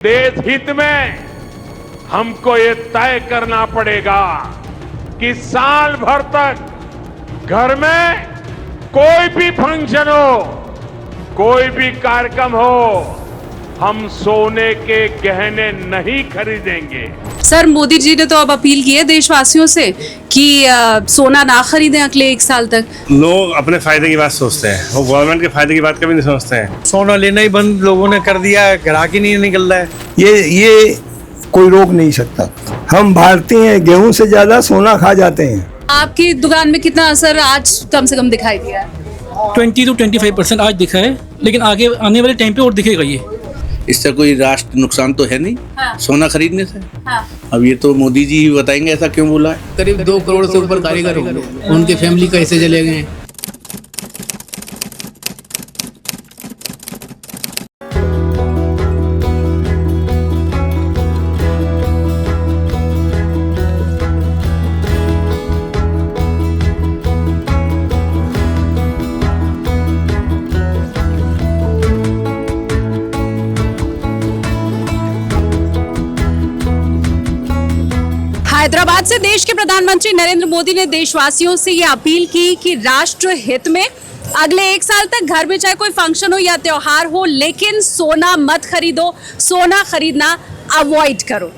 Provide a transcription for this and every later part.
देश हित में हमको ये तय करना पड़ेगा कि साल भर तक घर में कोई भी फंक्शन हो, कोई भी कार्यक्रम हो, हम सोने के गहने नहीं खरीदेंगे। सर, मोदी जी ने तो अब अपील की है देशवासियों से कि सोना ना खरीदें अगले 1 साल तक। लोग अपने फायदे की बात सोचते हैं, वो गवर्नमेंट के फायदे की बात कभी नहीं सोचते हैं। सोना लेना ही बंद लोगों ने कर दिया है, ग्राहक ही नहीं निकल रहा है। ये कोई रोक नहीं सकता। हम भारतीय हैं, गेहूं से ज्यादा सोना खा जाते हैं। आपकी दुकान में कितना असर आज कम से कम दिखाई दिया है? 20 to 25% आज दिखा है, लेकिन आगे आने वाले टाइम पे और दिखेगा ये। इससे कोई राष्ट्र नुकसान तो है नहीं। हाँ। सोना खरीदने से। हाँ। अब ये तो मोदी जी ही बताएंगे ऐसा क्यों बोला है। करीब 2 करोड़ से ऊपर कारीगर होंगे, उनके फैमिली कैसे चले गए। हैदराबाद से देश के प्रधानमंत्री नरेंद्र मोदी ने देशवासियों से ये अपील की कि राष्ट्र हित में अगले 1 साल तक घर में चाहे कोई फंक्शन हो या त्योहार हो, लेकिन सोना मत खरीदो, सोना खरीदना अवॉइड करो।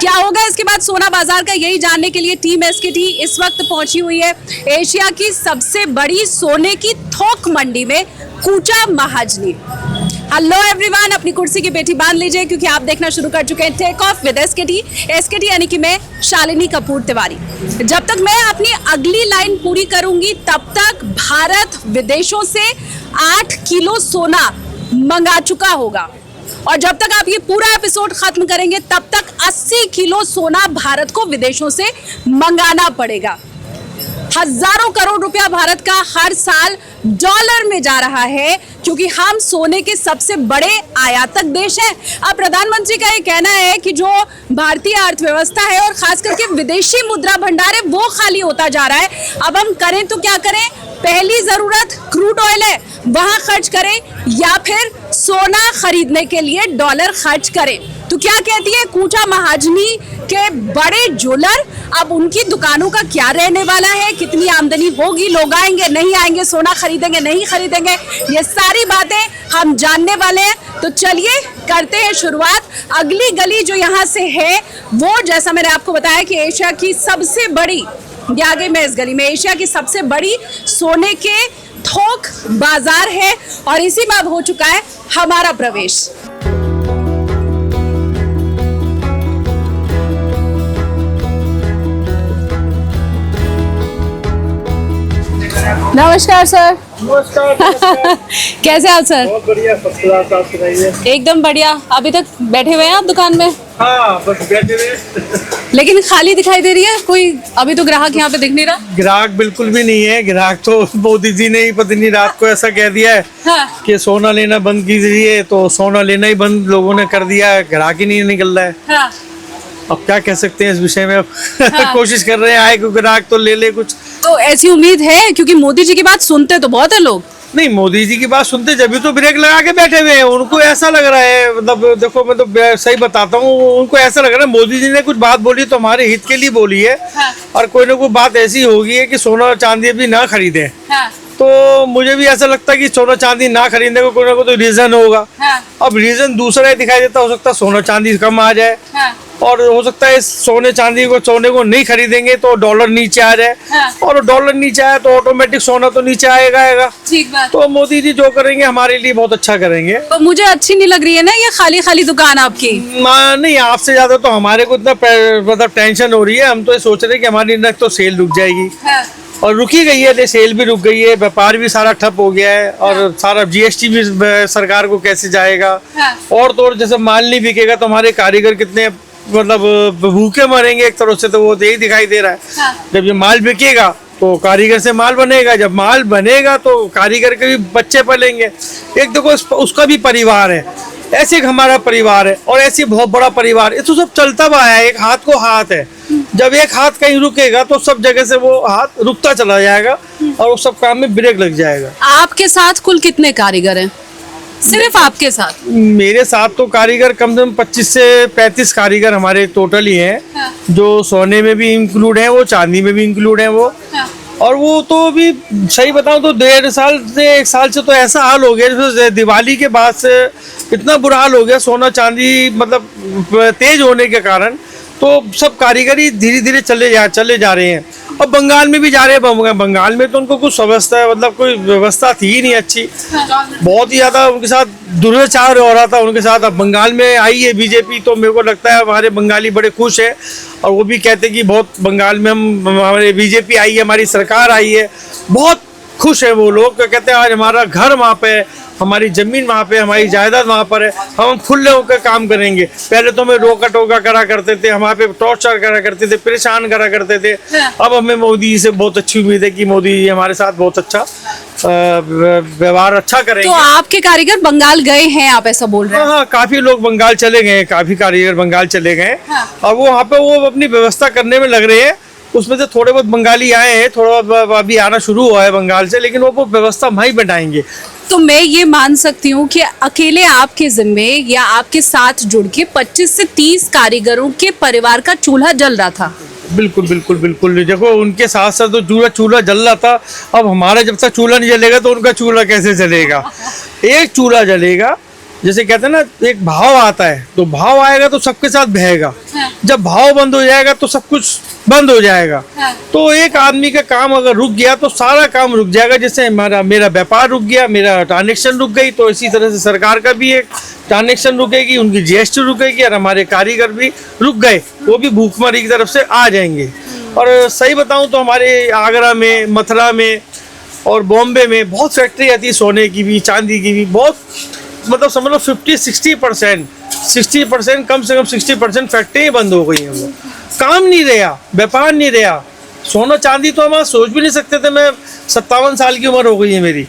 क्या होगा इसके बाद सोना बाजार का, यही जानने के लिए टीम एसकेटी इस वक्त पहुंची हुई है एशिया की सबसे बड़ी सोने की थोक मंडी में, कूचा महाजनी। हेलो एवरीवन, अपनी कुर्सी की पेटी बांध लीजिए क्योंकि आप देखना शुरू कर चुके हैं take off with SKT. SKT यानी कि मैं शालिनी कपूर तिवारी। जब तक मैं अपनी अगली लाइन पूरी करूंगी तब तक भारत विदेशों से 8 किलो सोना मंगा चुका होगा, और जब तक आप ये पूरा एपिसोड खत्म करेंगे तब तक 80 किलो सोना भारत को विदेशों से मंगाना पड़ेगा। हजारों करोड़ रुपया भारत का हर साल डॉलर में जा रहा है क्योंकि हम सोने के सबसे बड़े आयातक देश हैं। अब प्रधानमंत्री का ये कहना है कि जो भारतीय अर्थव्यवस्था है और खास करके विदेशी मुद्रा भंडार है वो खाली होता जा रहा है। अब हम करें तो क्या करें? पहली जरूरत क्रूड ऑयल है, वहां खर्च करें या फिर सोना खरीदने के लिए डॉलर खर्च करें। तो क्या कहती है कूचा महाजनी के बड़े ज्वेलर? अब उनकी दुकानों का क्या रहने वाला है, कितनी आमदनी होगी, लोग आएंगे नहीं आएंगे, सोना खरीदेंगे नहीं खरीदेंगे, ये सारी बातें हम जानने वाले हैं। तो चलिए करते हैं शुरुआत। अगली गली जो यहाँ से है वो, जैसा मैंने आपको बताया कि एशिया की सबसे बड़ी, आगे मैं इस गली में, एशिया की सबसे बड़ी सोने के थोक बाजार है और इसी में अब हो चुका है हमारा प्रवेश। नमस्कार सर। नमस्कार। कैसे आप सर? बहुत बढ़िया, फर्स्ट क्लास। आप सुनाइए। एकदम बढ़िया। अभी तक बैठे हुए हैं आप दुकान में? हाँ, बस बैठे हुए। लेकिन खाली दिखाई दे रही है, कोई अभी तो ग्राहक यहाँ पे दिख नहीं रहा। ग्राहक बिल्कुल भी नहीं है। ग्राहक तो मोदी जी ने ही पता नहीं रात को ऐसा कह दिया है। हाँ। कि सोना लेना बंद कीजिए, तो सोना लेना ही बंद लोगों ने कर दिया है। ग्राहक ही नहीं निकल रहा है। हाँ। अब क्या कह सकते हैं इस विषय में। हाँ। कोशिश कर रहे हैं आए कोई ग्राहक तो ले कुछ। तो ऐसी उम्मीद है क्योंकि मोदी जी की बात सुनते तो बहुत है लोग। नहीं, मोदी जी की बात सुनते जब भी तो ब्रेक लगा के बैठे हुए हैं। उनको ऐसा लग रहा है, मतलब देखो मैं तो सही बताता हूँ, उनको ऐसा लग रहा है मोदी जी ने कुछ बात बोली तो हमारे हित के लिए बोली है। हाँ। और कोई ना कोई बात ऐसी होगी है कि सोना चांदी भी ना खरीदे। हाँ। तो मुझे भी ऐसा लगता है कि सोना चांदी ना खरीदने को कोई ना कोई तो रीजन होगा। हाँ। अब रीजन दूसरा ही दिखाई देता, हो सकता है सोना चांदी कम आ जाए। हाँ। और हो सकता है सोने को नहीं खरीदेंगे तो डॉलर नीचे आ जाए। हाँ। और डॉलर नीचे आया तो ऑटोमेटिक सोना तो नीचे आएगा। ठीक बात। तो मोदी जी जो करेंगे हमारे लिए बहुत अच्छा करेंगे। तो मुझे अच्छी नहीं लग रही है ना ये खाली खाली दुकान आपकी? नहीं, आपसे ज्यादा तो हमारे को इतना मतलब टेंशन हो रही है। हम तो ये सोच रहे हैं कि हमारी न तो सेल रुक जाएगी। हाँ। और रुकी गई है, सेल भी रुक गई है, व्यापार भी सारा ठप हो गया है। और सारा जीएसटी भी सरकार को कैसे जाएगा। हाँ। और तो जैसे माल नहीं बिकेगा तो हमारे कारीगर कितने मतलब भूखे मरेंगे एक तरह से, तो वो यही दिखाई दे रहा है। हाँ। जब ये माल बिकेगा तो कारीगर से माल बनेगा, जब माल बनेगा तो कारीगर के भी बच्चे पलेंगे। एक देखो उसका भी परिवार है, ऐसे एक हमारा परिवार है और ऐसे बहुत बड़ा परिवार। ये तो सब चलता हुआ है, एक हाथ को हाथ है। जब एक हाथ कहीं रुकेगा तो सब जगह से वो हाथ रुकता चला जाएगा और वो सब काम में ब्रेक लग जाएगा। आपके साथ कुल कितने कारीगर हैं? सिर्फ आपके साथ? मेरे साथ तो कारीगर कम से कम 25 से 35 कारीगर हमारे टोटल ही हैं, जो सोने में भी इंक्लूड हैं, वो चांदी में भी इंक्लूड हैं वो। और वो तो अभी सही बताऊं तो 1.5 साल से 1 साल से तो ऐसा हाल हो गया, जैसे दिवाली के बाद से इतना बुरा हाल हो गया सोना चांदी मतलब तेज होने के कारण, तो सब कारीगरी धीरे धीरे चले जा रहे हैं। अब बंगाल में भी जा रहे हैं, बंगाल में तो उनको कुछ व्यवस्था मतलब कोई व्यवस्था थी ही नहीं अच्छी, बहुत ही ज़्यादा उनके साथ दुर्व्यवहार हो रहा था उनके साथ। अब बंगाल में आई है बीजेपी, तो मेरे को लगता है हमारे बंगाली बड़े खुश हैं, और वो भी कहते हैं कि बहुत बंगाल में हमारे बीजेपी आई है, हमारी सरकार आई है, बहुत खुश है वो लोग। कहते हैं आज हमारा घर वहाँ पे है, हमारी ज़मीन वहाँ पे, हमारी जायदाद वहाँ पर है, हम खुले होकर काम करेंगे। पहले तो हमें रोका टोका करा करते थे, हमारे पे टॉर्चर करा करते थे, परेशान करा करते थे। अब हमें मोदी जी से बहुत अच्छी उम्मीद है कि मोदी जी हमारे साथ बहुत अच्छा व्यवहार अच्छा करेंगे। तो आपके कारीगर बंगाल गए हैं, आप ऐसा बोल रहे हैं? हाँ, काफी लोग बंगाल चले गए, काफी कारीगर बंगाल चले गए। और वो वहाँ पे वो अपनी व्यवस्था करने में लग रहे हैं। उसमें से थोड़े बहुत बंगाली आए हैं, थोड़ा अभी आना शुरू हुआ है बंगाल से, लेकिन वो व्यवस्था वहीं बनाएंगे। तो मैं ये मान सकती हूँ कि अकेले आपके जिम्मे या आपके साथ जुड़ के 25 से 30 कारीगरों के परिवार का चूल्हा जल रहा था? बिल्कुल बिल्कुल बिल्कुल। देखो उनके साथ साथ तो चूल्हा जल रहा था। अब हमारा जब तक चूल्हा नहीं जलेगा तो उनका चूल्हा कैसे जलेगा? एक चूल्हा जलेगा, जैसे कहते हैं ना, एक भाव आता है, तो भाव आएगा तो सबके साथ बहेगा। जब भाव बंद हो जाएगा तो सब कुछ बंद हो जाएगा। तो एक आदमी का काम अगर रुक गया तो सारा काम रुक जाएगा। जैसे मेरा व्यापार रुक गया, मेरा ट्रांजेक्शन रुक गई, तो इसी तरह से सरकार का भी एक ट्रांजेक्शन रुकेगी, उनकी जीएसटी रुकेगी, और हमारे कारीगर भी रुक गए, वो भी भूखमरी की तरफ से आ जाएंगे। और सही बताऊं तो हमारे आगरा में, मथुरा में और बॉम्बे में बहुत फैक्ट्री आती है, सोने की भी चांदी की भी, बहुत मतलब समझ लो 60% कम से कम 60% फैक्ट्री बंद हो गई हैं। वो काम नहीं रहा, व्यापार नहीं रहा। सोना चांदी तो हम सोच भी नहीं सकते थे। मैं 57 साल की उम्र हो गई है मेरी,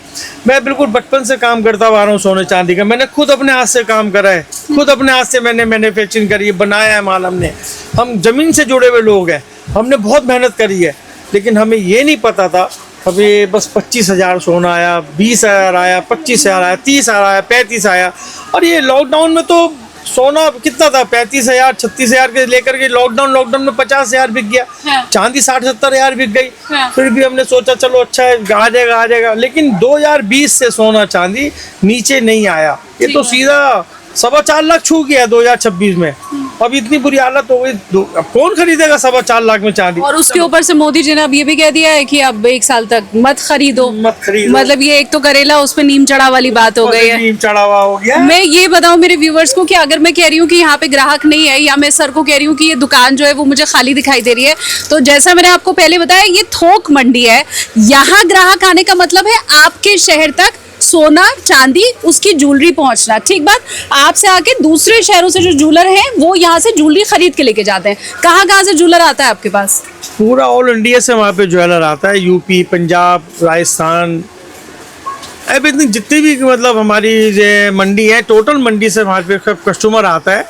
मैं बिल्कुल बचपन से काम करता आ रहा हूँ सोने चांदी का। मैंने खुद अपने हाथ से काम करा है, खुद अपने हाथ से मैंने मैन्युफैक्चरिंग करी है, बनाया है माल हमने। हम जमीन से जुड़े हुए लोग हैं, हमने बहुत मेहनत करी है, लेकिन हमें ये नहीं पता था। अभी बस 25,000 सोना आया, 20,000 आया, 25,000 आया, 30,000 आया, 35 आया। और ये लॉकडाउन में तो सोना कितना था, 35,000 36,000 के लेकर के लॉकडाउन में 50,000 बिक गया। चांदी 60-70,000 बिक गई। फिर भी हमने सोचा चलो अच्छा है, आ जाएगा। लेकिन 2020 से सोना चांदी नीचे नहीं आया। ये तो सीधा 4.25 लाख छू गया 2026 में। अब इतनी बुरी हालत हो गई, अब कौन खरीदेगा 4.25 लाख में चांदी? और उसके ऊपर से मोदी जी ने अब ये भी कह दिया है कि अब 1 साल तक मत खरीदो। मतलब ये एक तो करेला उस पे नीम चढ़ा वाली बात हो गई है। नीम चढ़ावा हो गया। मैं ये बताऊं मेरे व्यूवर्स को कि अगर मैं कह रही हूँ कि यहाँ पे ग्राहक नहीं है, या मैं सर को कह रही हूँ कि ये दुकान जो है वो मुझे खाली दिखाई दे रही है, तो जैसा मैंने आपको पहले बताया, ये थोक मंडी है। यहाँ ग्राहक आने का मतलब है आपके शहर तक सोना चांदी उसकी ज्वेलरी पहुंचना। ठीक बात, आपसे आके दूसरे शहरों से जो ज्वेलर हैं वो यहाँ से ज्वेलरी खरीद के लेके जाते हैं। कहाँ से ज्वेलर आता है आपके पास? पूरा ऑल इंडिया से वहाँ पे ज्वेलर आता है, यूपी, पंजाब, राजस्थान, एवरीथिंग, जितनी भी मतलब हमारी ये मंडी है, टोटल मंडी से वहाँ पे कस्टमर आता है।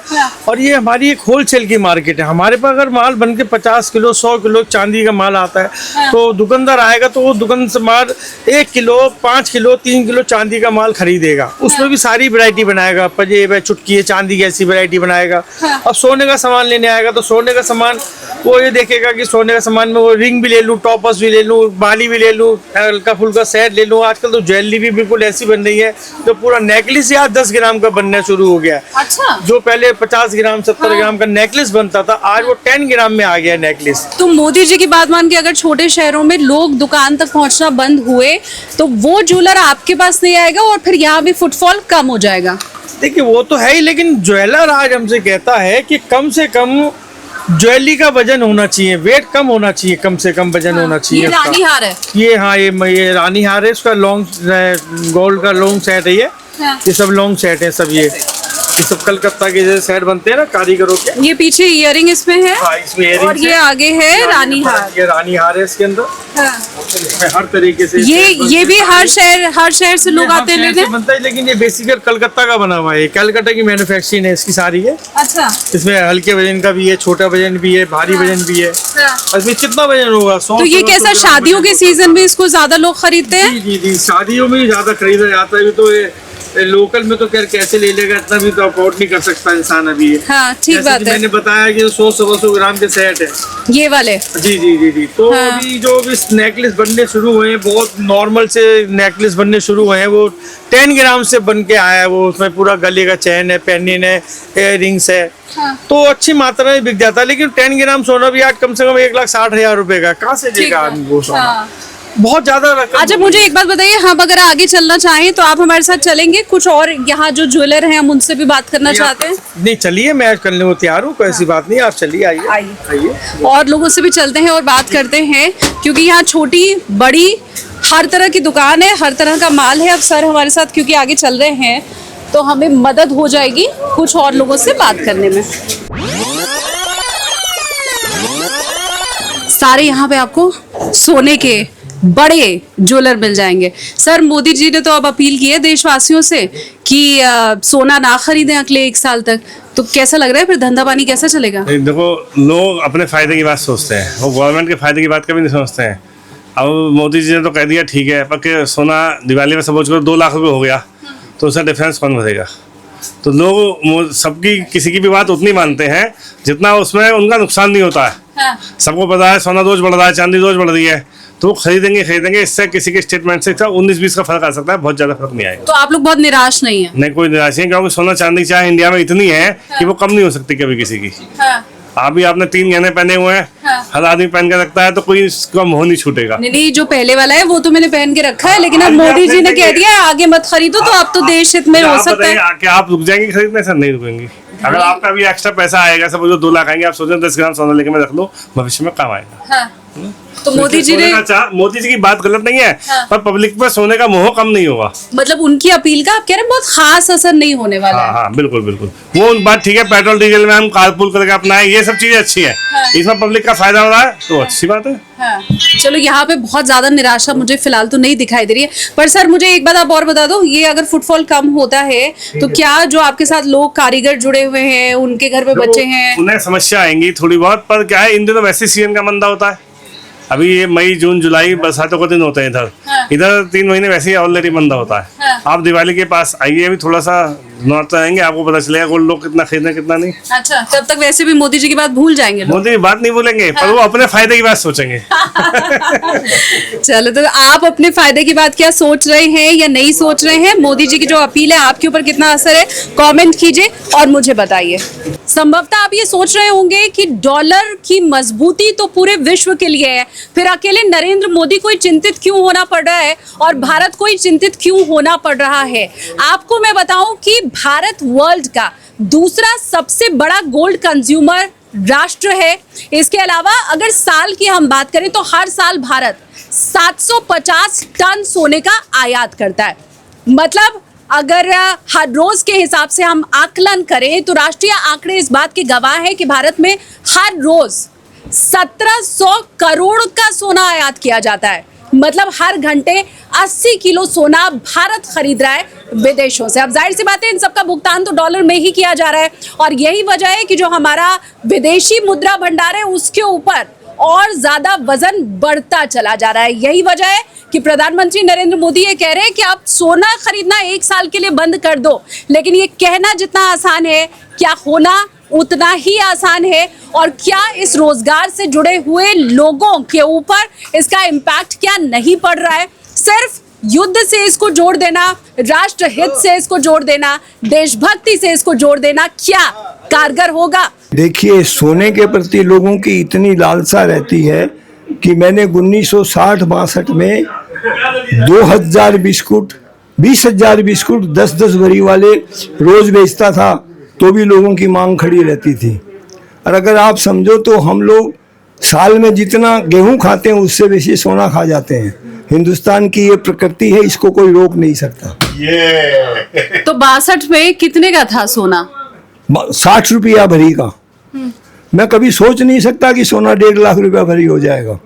और ये हमारी एक होलसेल की मार्केट है। हमारे पास अगर माल बन के 50 किलो 100 किलो चांदी का माल आता है, तो दुकानदार आएगा तो वो दुकान से माल 1 किलो 5 किलो 3 किलो चांदी का माल खरीदेगा। उसमें भी सारी वैरायटी बनाएगा, पंजेब है, चुटकी है, चांदी की ऐसी वैरायटी बनाएगा। अब सोने का सामान लेने आएगा तो सोने का सामान वो ये देखेगा कि सोने का सामान में वो रिंग भी ले लूँ, टॉपर्स भी ले लूँ, बाली भी ले लूँ, हल्का फुल्का सेट ले लूँ। आजकल तो ज्वेलरी भी बिल्कुल ऐसी बन रही है जो पूरा नेकलेस या 10 ग्राम का बनना शुरू हो गया है। अच्छा। जो पहले 50 ग्राम 70 ग्राम का नेकलेस बनता था, आज वो 10 ग्राम में आ गया नेकलेस। तो मोदी जी की बात मान के अगर छोटे शहरों में लोग दुकान तक पहुंचना बंद हुए तो वो ज्वेलर आपके पास नहीं आएगा और फिर यहाँ भी फुटफॉल कम हो जाएगा। देखिए वो तो है ही, लेकिन ज्वेलर आज हमसे कहता है कि कम से कम ज्वेलरी का वजन होना चाहिए, वेट कम होना चाहिए, कम से कम वजन होना चाहिए। ये रानी हार है। ये हाँ, ये रानी हार है, इसका लॉन्ग गोल्ड का लॉन्ग सेट है। ये सब लॉन्ग सेट है सब। ये सब कलकत्ता के जैसे सेट बनते हैं ना कारीगरों के। ये पीछे इयरिंग इसमें है। हाँ, इसमें इयरिंग और ये आगे है रानी हार। ये रानी हार है इसके अंदर। हाँ। इसमें हर तरीके से ये भी हर शहर से लोग आते हैं लेने। बनता है, लेकिन ये बेसिकली कलकत्ता का बना हुआ है। कलकत्ता की मैन्युफैक्चरिंग है इसकी सारी है। अच्छा। इसमें हल्के वजन का भी है, छोटा वजन भी है, भारी वजन भी है। इसमें कितना वजन होगा? 100। तो ये कैसा शादियों के सीजन में इसको ज्यादा लोग खरीदते हैं? जी, शादियों में ज्यादा खरीदा जाता है। तो ये लोकल में तो खैर कैसे ले लेगा, इतना भी तो अफोर्ड नहीं कर सकता इंसान अभी ये। हाँ ठीक जैसे बात कि है। मैंने बताया कि 100-125 ग्राम के सेट है। ये वाले जी जी जी जी। तो हाँ। अभी जो भी नेकलेस बनने शुरू हुए हैं, बहुत नॉर्मल से नेकलेस बनने शुरू हुए हैं, वो 10 ग्राम से बन के आया है। वो उसमें पूरा गले का चैन है, पेनिन है, इयर रिंग्स है। हाँ। तो अच्छी मात्रा में बिक जाता है। लेकिन 10 ग्राम सोना भी आज कम से कम 1,60,000 रुपए का, कहाँ से देगा आदमी वो सोना? हाँ। बहुत ज्यादा रकम। अच्छा मुझे एक बात बताइए, हम अगर आगे चलना चाहें तो आप हमारे साथ चलेंगे? कुछ और यहाँ जो ज्वेलर हैं हम उनसे भी बात करना चाहते हैं। नहीं चलिए, मैं करने को तैयार हूँ, कोई ऐसी बात नहीं, आप चलिए, आइए आइए। और लोगों से भी चलते हैं और बात करते हैं, क्योंकि यहाँ छोटी बड़ी हर तरह की दुकान है, हर तरह का माल है। अब सर हमारे साथ क्योंकि आगे चल रहे हैं तो हमें मदद हो जाएगी कुछ और लोगों से बात करने में। सारे यहाँ पे आपको सोने के बड़े ज्वेलर मिल जाएंगे। सर मोदी जी ने तो अब अपील की है देशवासियों से कि सोना ना खरीदें अगले 1 साल तक, तो कैसा लग रहा है फिर धंधा पानी कैसा चलेगा? देखो, लोग अपने फायदे की बात सोचते हैं, वो गवर्नमेंट के फायदे की बात कभी नहीं सोचते हैं। अब मोदी जी ने तो कह दिया ठीक है, पर सोना दिवाली में सपोज करो 2 लाख रुपए हो गया, तो उसका डिफरेंस कौन भरेगा? तो लोग सबकी किसी की भी बात उतनी मानते हैं जितना उसमें उनका नुकसान नहीं होता है। हाँ। सबको पता है सोना रोज बढ़ रहा है, चांदी रोज बढ़ रही है, तो खरीदेंगे। इससे किसी के स्टेटमेंट से 19-20 का फर्क आ सकता है, बहुत ज्यादा फर्क नहीं आएगा। तो आप लोग बहुत निराश नहीं है? नहीं, कोई निराश नहीं, क्योंकि सोना चांदी चाहे इंडिया में इतनी है कि वो कम नहीं हो सकती कभी किसी की। हाँ। अभी आपने 3 गहने पहने हुए हैं, हाँ। हर आदमी पहन के रखता है, तो कोई इसका मोह नहीं छूटेगा। नहीं, जो पहले वाला है वो तो मैंने पहन के रखा है, लेकिन अब मोदी जी ने कह दिया है आगे मत खरीदो, तो आप तो देश हित में हो सकता है। क्या आप रुक जाएंगे खरीदने? सर नहीं रुकेंगे। अगर आपका भी एक्स्ट्रा पैसा आएगा, सब 2 लाख आएंगे, आप सोचें 10 ग्राम सोना लेके मैं रख लो, भविष्य में काम आएगा। हाँ। तो मोदी जी ने मोदी जी की बात गलत नहीं है। हाँ। पर पब्लिक पर सोने का मोह कम नहीं होगा। मतलब उनकी अपील का आप कह रहे हैं बहुत खास असर नहीं होने वाला हाँ है। हाँ बिल्कुल बिल्कुल, वो बात ठीक है। पेट्रोल डीजल में हम कारपूल करके अपनाएं, ये सब चीजें अच्छी है। हाँ। इसमें पब्लिक का फायदा हो रहा है, तो अच्छी बात है। हाँ। चलो यहाँ पे बहुत ज्यादा निराशा मुझे फिलहाल तो नहीं दिखाई दे रही है। पर सर मुझे एक बात आप और बता दो, ये अगर फुटफॉल कम होता है तो क्या जो आपके साथ लोग कारीगर जुड़े हुए हैं, उनके घर में बच्चे हैं, उन्हें समस्या आएंगी थोड़ी बहुत। पर क्या है, इन दिनों वैसे सीजन का मंदा होता है। अभी ये मई जून जुलाई बरसातों के दिन होते हैं इधर। हाँ। इधर 3 महीने वैसे ही ऑलरेडी मंदा होता है। हाँ। आप दिवाली के पास आइए, अभी थोड़ा सा नॉर्थ आएंगे, आपको पता चलेगा गोल्ड लोग कितना खरीदने कितना नहीं। अच्छा तब तक वैसे भी मोदी जी की बात भूल जाएंगे लोग। मोदी की बात नहीं भूलेंगे, पर वो अपने फायदे की बात सोचेंगे। चलो, तो आप अपने फायदे की बात क्या सोच रहे हैं या नहीं सोच रहे हैं? मोदी जी की जो अपील है आपके ऊपर कितना असर है, कमेंट कीजिए और मुझे बताइए। संभवतः आप ये सोच रहे होंगे कि डॉलर की मजबूती तो पूरे विश्व के लिए है, फिर अकेले नरेंद्र मोदी को ही चिंतित क्यों होना पड़ रहा है और भारत को ही चिंतित क्यों होना पड़ रहा है? आपको मैं बताऊं कि भारत वर्ल्ड का दूसरा सबसे बड़ा गोल्ड कंज्यूमर राष्ट्र है। इसके अलावा अगर साल की हम बात करें तो हर साल भारत 750 टन सोने का आयात करता है। मतलब अगर हर रोज के हिसाब से हम आकलन करें तो राष्ट्रीय आंकड़े इस बात के गवाह है कि भारत में हर रोज 1700 करोड़ का सोना आयात किया जाता है। मतलब हर घंटे 80 किलो सोना भारत खरीद रहा है विदेशों से। अब जाहिर सी बात है इन सबका भुगतान तो डॉलर में ही किया जा रहा है और यही वजह है कि जो हमारा विदेशी मुद्रा भंडार है उसके ऊपर और ज्यादा वजन बढ़ता चला जा रहा है। यही वजह है कि प्रधानमंत्री नरेंद्र मोदी ये कह रहे हैं कि आप सोना खरीदना 1 साल के लिए बंद कर दो। लेकिन ये कहना जितना आसान है, क्या होना उतना ही आसान है? और क्या इस रोजगार से जुड़े हुए लोगों के ऊपर इसका इम्पैक्ट क्या नहीं पड़ रहा है? सिर्फ युद्ध से इसको जोड़ देना, राष्ट्र हित से इसको जोड़ देना, देशभक्ति से इसको जोड़ देना क्या कारगर होगा? देखिए, सोने के प्रति लोगों की इतनी लालसा रहती है कि मैंने 1960-62 में 2000 बिस्कुट 20,000 बिस्कुट 10-10 भरी वाले रोज बेचता था, तो भी लोगों की मांग खड़ी रहती थी। और अगर आप समझो तो हम लोग साल में जितना गेहूं खाते हैं उससे बेसी सोना खा जाते हैं। हिंदुस्तान की ये प्रकृति है, इसको कोई रोक नहीं सकता। तो 62 में कितने का था सोना? 60 रुपया भरी का। मैं कभी सोच नहीं सकता कि सोना 1.5 लाख रुपया भरी हो जाएगा।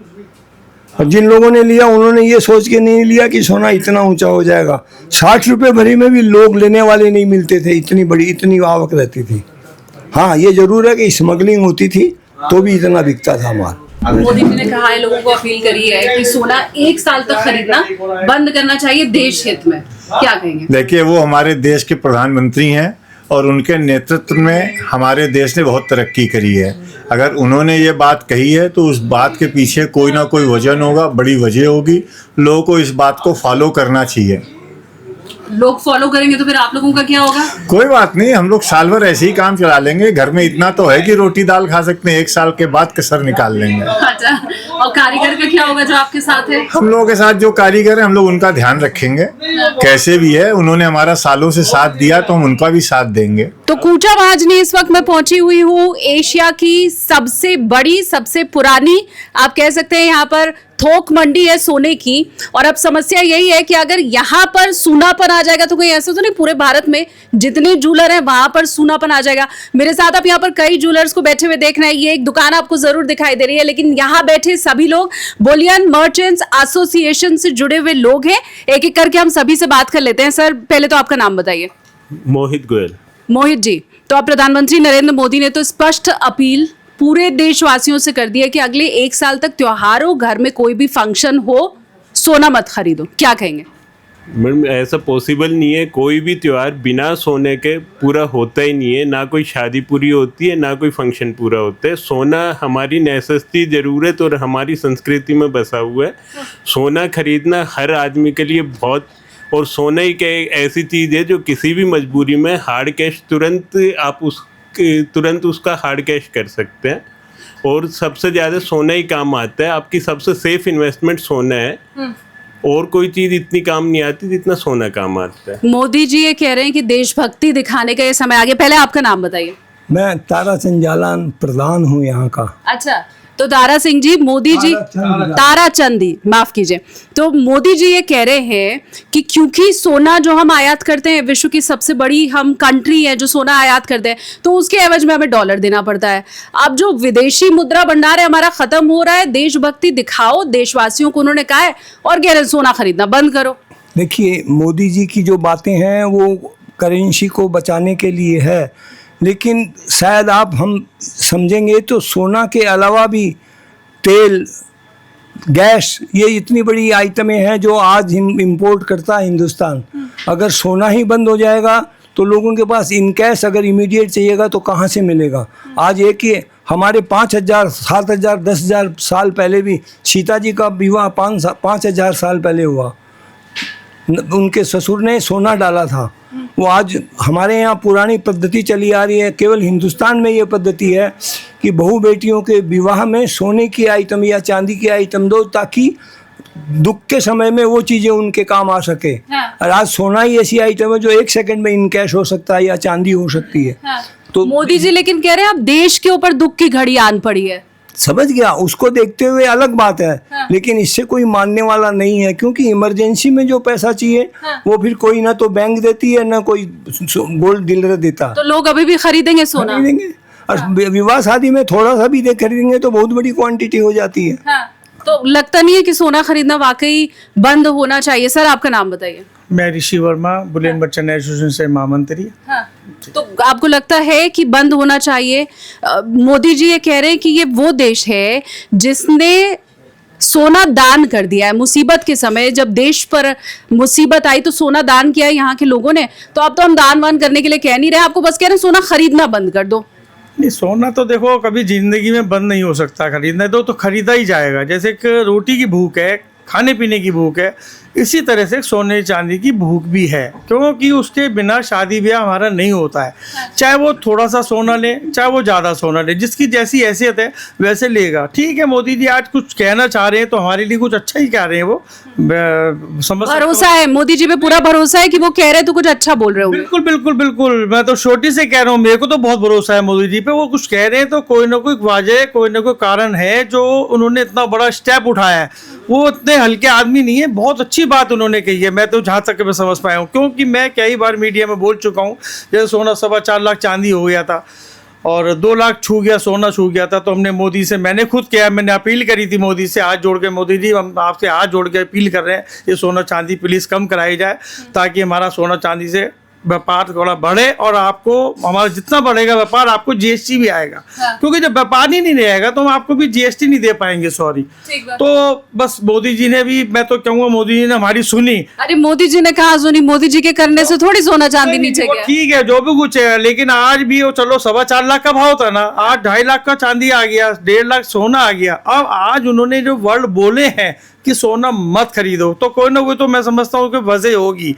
और जिन लोगों ने लिया उन्होंने ये सोच के नहीं लिया कि सोना इतना ऊंचा हो जाएगा। 60 रुपये भरी में भी लोग लेने वाले नहीं मिलते थे, इतनी आवक रहती थी। हाँ, ये जरूर है कि स्मगलिंग होती थी तो भी इतना बिकता था माल। मोदी जी ने कहा है, लोगों को अपील करी है कि सोना 1 साल तक खरीदना बंद करना चाहिए देश हित में। क्या कहेंगे? देखिए, वो हमारे देश के प्रधानमंत्री हैं और उनके नेतृत्व में हमारे देश ने बहुत तरक्की करी है। अगर उन्होंने ये बात कही है तो उस बात के पीछे कोई ना कोई वजह होगा, बड़ी वजह होगी। लोगों को इस बात को फॉलो करना चाहिए। लोग फॉलो करेंगे तो फिर आप लोगों का क्या होगा? कोई बात नहीं, हम लोग साल भर ऐसे ही काम चला लेंगे। घर में इतना तो है कि रोटी दाल खा सकते हैं, 1 साल के बाद कसर निकाल लेंगे। अच्छा, और कारीगर का क्या होगा जो आपके साथ है? हम लोगों के साथ जो कारीगर है, हम लोग उनका ध्यान रखेंगे। कैसे भी है, उन्होंने हमारा सालों से साथ दिया तो हम उनका भी साथ देंगे। तो कूचा महाजनी इस वक्त मैं पहुंची हुई हूँ एशिया की सबसे बड़ी, सबसे पुरानी, आप कह सकते हैं यहाँ पर थोक मंडी है सोने की। और अब समस्या यही है कि अगर यहाँ पर सूनापन आ जाएगा तो कोई ऐसा तो नहीं पूरे भारत में जितने ज्वेलर हैं वहां पर सूनापन आ जाएगा। मेरे साथ आप यहाँ पर कई ज्वेलर्स को बैठे हुए देख रहे हैं। ये एक दुकान आपको जरूर दिखाई दे रही है, लेकिन यहाँ बैठे सभी लोग बुलियन मर्चेंट्स एसोसिएशन से जुड़े हुए लोग हैं। एक एक करके हम सभी से बात कर लेते हैं। सर, पहले तो आपका नाम बताइए। मोहित गोयल। मोहित जी, तो अब प्रधानमंत्री नरेंद्र मोदी ने तो स्पष्ट अपील पूरे देशवासियों से कर दी है कि अगले 1 साल तक त्योहार हो, घर में कोई भी फंक्शन हो, सोना मत खरीदो। क्या कहेंगे? मैडम, ऐसा पॉसिबल नहीं है। कोई भी त्योहार बिना सोने के पूरा होता ही नहीं है। ना कोई शादी पूरी होती है, ना कोई फंक्शन पूरा होता है। सोना हमारी नेसेसिटी, ज़रूरत और हमारी संस्कृति में बसा हुआ है। सोना खरीदना हर आदमी के लिए बहुत, और सोना ही एक ऐसी चीज़ है जो किसी भी मजबूरी में हार्ड कैश तुरंत उसका हार्ड कैश कर सकते हैं। और सबसे ज़्यादा सोना ही काम आता है। आपकी सबसे सेफ इन्वेस्टमेंट सोना है, और कोई चीज़ इतनी काम नहीं आती जितना सोना काम आता है। मोदी जी ये कह रहे हैं कि देशभक्ति दिखाने का ये समय आ गया। पहले आपका नाम बताइए। मैं ताराचंद जालान प्रधान हूँ यहाँ का। अच्छा, तो तारा सिंह जी, मोदी जी, ताराचंद जी, माफ कीजिए। तो मोदी जी ये कह रहे हैं कि क्योंकि सोना जो हम आयात करते हैं, विश्व की सबसे बड़ी हम कंट्री है जो सोना आयात करते हैं, तो उसके एवज में हमें डॉलर देना पड़ता है। अब जो विदेशी मुद्रा भंडार है हमारा खत्म हो रहा है, देशभक्ति दिखाओ देशवासियों को, उन्होंने कहा है, और कह रहे सोना खरीदना बंद करो। देखिए, मोदी जी की जो बातें हैं वो करेंसी को बचाने के लिए है, लेकिन शायद आप हम समझेंगे तो सोना के अलावा भी तेल, गैस, ये इतनी बड़ी आइटमें हैं जो आज इंपोर्ट करता है हिंदुस्तान। अगर सोना ही बंद हो जाएगा तो लोगों के पास इन कैश अगर इमीडिएट चाहिएगा तो कहाँ से मिलेगा? आज एक ही हमारे 5,000, 7,000, 10,000 साल पहले भी सीता जी का विवाह 5,000 साल पहले हुआ। उनके ससुर ने सोना डाला था। वो आज हमारे यहाँ पुरानी पद्धति चली आ रही है। केवल हिंदुस्तान में ये पद्धति है कि बहू बेटियों के विवाह में सोने की आइटम या चांदी की आइटम दो, ताकि दुख के समय में वो चीज़ें उनके काम आ सके। और आज सोना ही ऐसी आइटम है जो 1 सेकंड में इन कैश हो सकता है या चांदी हो सकती है। तो मोदी जी लेकिन कह रहे हैं अब देश के ऊपर दुख की घड़ी आन पड़ी है। समझ गया, उसको देखते हुए अलग बात है। लेकिन इससे कोई मानने वाला नहीं है, क्योंकि इमरजेंसी में जो पैसा चाहिए वो फिर कोई ना तो बैंक देती है ना कोई गोल्ड डीलर देता। तो लोग अभी भी खरीदेंगे सोना? खरीदेंगे, और विवाह शादी में थोड़ा सा भी खरीदेंगे तो बहुत बड़ी क्वांटिटी हो जाती है। तो लगता नहीं है कि सोना खरीदना वाकई बंद होना चाहिए? सर, आपका नाम बताइए। मैं ऋषि वर्मा, बुलियन मर्चेंट एसोसिएशन से महामंत्री। तो आपको लगता है कि बंद होना चाहिए? मोदी जी ये कह रहे हैं कि ये वो देश है जिसने सोना दान कर दिया है। मुसीबत के समय जब देश पर मुसीबत आई तो सोना दान किया है यहाँ के लोगों ने। तो अब तो हम दान वान करने के लिए कह नहीं रहे, आपको बस कह रहे हैं सोना खरीदना बंद कर दो। नहीं, सोना तो देखो कभी जिंदगी में बंद नहीं हो सकता। खरीदना तो खरीदा ही जाएगा। जैसे एक रोटी की भूख है, खाने पीने की भूख है, इसी तरह से सोने चांदी की भूख भी है, क्योंकि उसके बिना शादी ब्याह हमारा नहीं होता है। चाहे वो थोड़ा सा सोना ले, चाहे वो ज़्यादा सोना ले, जिसकी जैसी हैसियत है वैसे लेगा। ठीक है, मोदी जी आज कुछ कहना चाह रहे हैं तो हमारे लिए कुछ अच्छा ही कह रहे हैं। वो समझ भरोसा है मोदी जी पे, पूरा भरोसा है कि वो कह रहे तो कुछ अच्छा बोल रहे हो। बिल्कुल बिल्कुल बिल्कुल, मैं तो छोटी से कह रहा हूँ, मेरे को तो बहुत भरोसा है मोदी जी पे। वो कुछ कह रहे हैं तो कोई ना कोई वजह, कोई ना कोई कारण है जो उन्होंने इतना बड़ा स्टेप उठाया है। वो इतने हल्के आदमी नहीं है, बहुत अच्छी बात उन्होंने कही है। मैं तो जहाँ तक मैं समझ पाया हूँ, क्योंकि मैं कई बार मीडिया में बोल चुका हूँ। जैसे सोना 4.25 लाख चांदी हो गया था और 2 लाख छू गया, सोना छू गया था, तो हमने मोदी से, मैंने खुद किया, मैंने अपील करी थी मोदी से, हाथ जोड़ के, मोदी जी हम आपसे हाथ जोड़ के अपील कर रहे हैं, ये सोना चांदी प्लीज़ कम कराई जाए, ताकि हमारा सोना चांदी से व्यापार थोड़ा बढ़े और आपको हमारा जितना बढ़ेगा व्यापार आपको जीएसटी भी आएगा। क्योंकि जब व्यापार ही नहीं रहेगा तो हम आपको भी जीएसटी नहीं दे पाएंगे। सॉरी। तो बस मोदी जी ने भी, मैं तो कहूँगा मोदी जी ने हमारी सुनी। अरे मोदी जी ने कहा सुनी, मोदी जी के करने से थोड़ी सोना चांदी नीचे गया। ठीक है जो भी कुछ है, लेकिन आज भी वो चलो 4.25 लाख का भाव था ना, आज 2.5 लाख का चांदी आ गया, 1.5 लाख सोना आ गया। अब आज उन्होंने जो वर्ड बोले हैं कि सोना मत खरीदो, तो कोई ना कोई तो मैं समझता हूँ कि वजह होगी।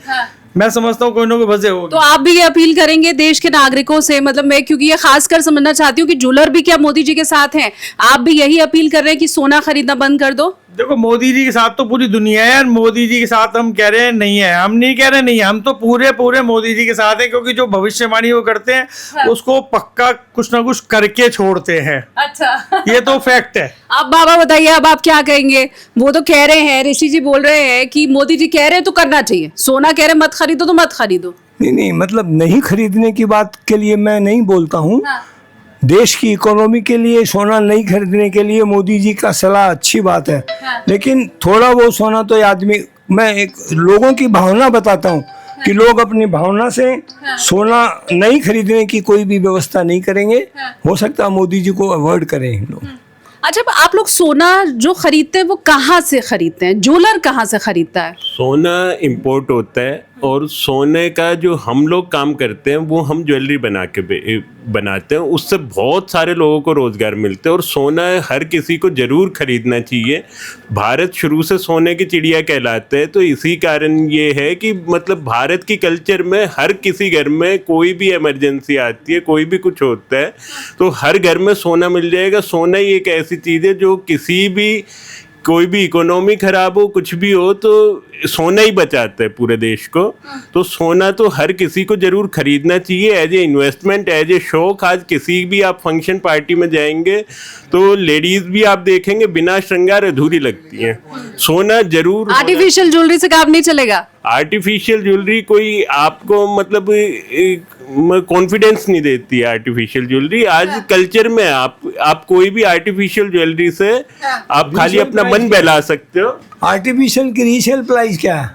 मैं समझता हूँ कोई ना कोई वजह होगी। तो आप भी ये अपील करेंगे देश के नागरिकों से, मतलब मैं क्योंकि ये खासकर समझना चाहती हूँ कि ज्वेलर भी क्या मोदी जी के साथ हैं, आप भी यही अपील कर रहे हैं कि सोना खरीदना बंद कर दो? देखो मोदी जी के साथ तो पूरी दुनिया है, मोदी जी के साथ हम कह रहे हैं नहीं है, हम नहीं कह रहे नहीं है, हम तो पूरे मोदी जी के साथ हैं, क्योंकि जो भविष्यवाणी वो करते हैं उसको पक्का कुछ ना कुछ करके छोड़ते हैं। अच्छा। ये तो फैक्ट है। अब बाबा बताइए, अब आप क्या कहेंगे? वो तो कह रहे हैं, ऋषि जी बोल रहे हैं कि मोदी जी कह रहे हैं तो करना चाहिए, सोना कह रहे मत खरीदो तो मत खरीदो। नहीं, मतलब नहीं खरीदने की बात के लिए मैं नहीं बोलता हूँ। देश की इकोनॉमी के लिए सोना नहीं खरीदने के लिए मोदी जी का सलाह अच्छी बात है, लेकिन थोड़ा वो सोना तो आदमी, मैं एक लोगों की भावना बताता हूँ कि लोग अपनी भावना से सोना नहीं खरीदने की कोई भी व्यवस्था नहीं करेंगे। हो सकता है मोदी जी को अवॉइड करें लोग। अच्छा, आप लोग सोना जो खरीदते हैं वो कहाँ से खरीदते हैं? ज्वेलर कहाँ से खरीदता है? सोना इंपोर्ट होता है और सोने का जो हम लोग काम करते हैं वो हम ज्वेलरी बनाते हैं, उससे बहुत सारे लोगों को रोज़गार मिलते हैं और सोना हर किसी को ज़रूर खरीदना चाहिए। भारत शुरू से सोने की चिड़िया कहलाते हैं, तो इसी कारण ये है कि मतलब भारत की कल्चर में हर किसी घर में कोई भी इमरजेंसी आती है, कोई भी कुछ होता है तो हर घर में सोना मिल जाएगा। सोना ही एक ऐसी चीज़ है जो किसी भी, कोई भी इकोनॉमी खराब हो, कुछ भी हो, तो सोना ही बचाता है पूरे देश को। तो सोना तो हर किसी को जरूर खरीदना चाहिए as a investment, as a शौक। आज किसी भी आप फंक्शन पार्टी में जाएंगे तो लेडीज भी आप देखेंगे बिना श्रृंगार अधूरी लगती हैं। सोना जरूर। आर्टिफिशियल ज्वेलरी से काम नहीं चलेगा? आर्टिफिशियल ज्वेलरी कोई आपको मतलब कॉन्फिडेंस नहीं देती है। आर्टिफिशियल ज्वेलरी आज कल्चर में आप कोई भी आर्टिफिशियल ज्वेलरी से आप खाली अपना मन बहला सकते हो। आर्टिफिशियल की रीसेल प्राइस क्या है?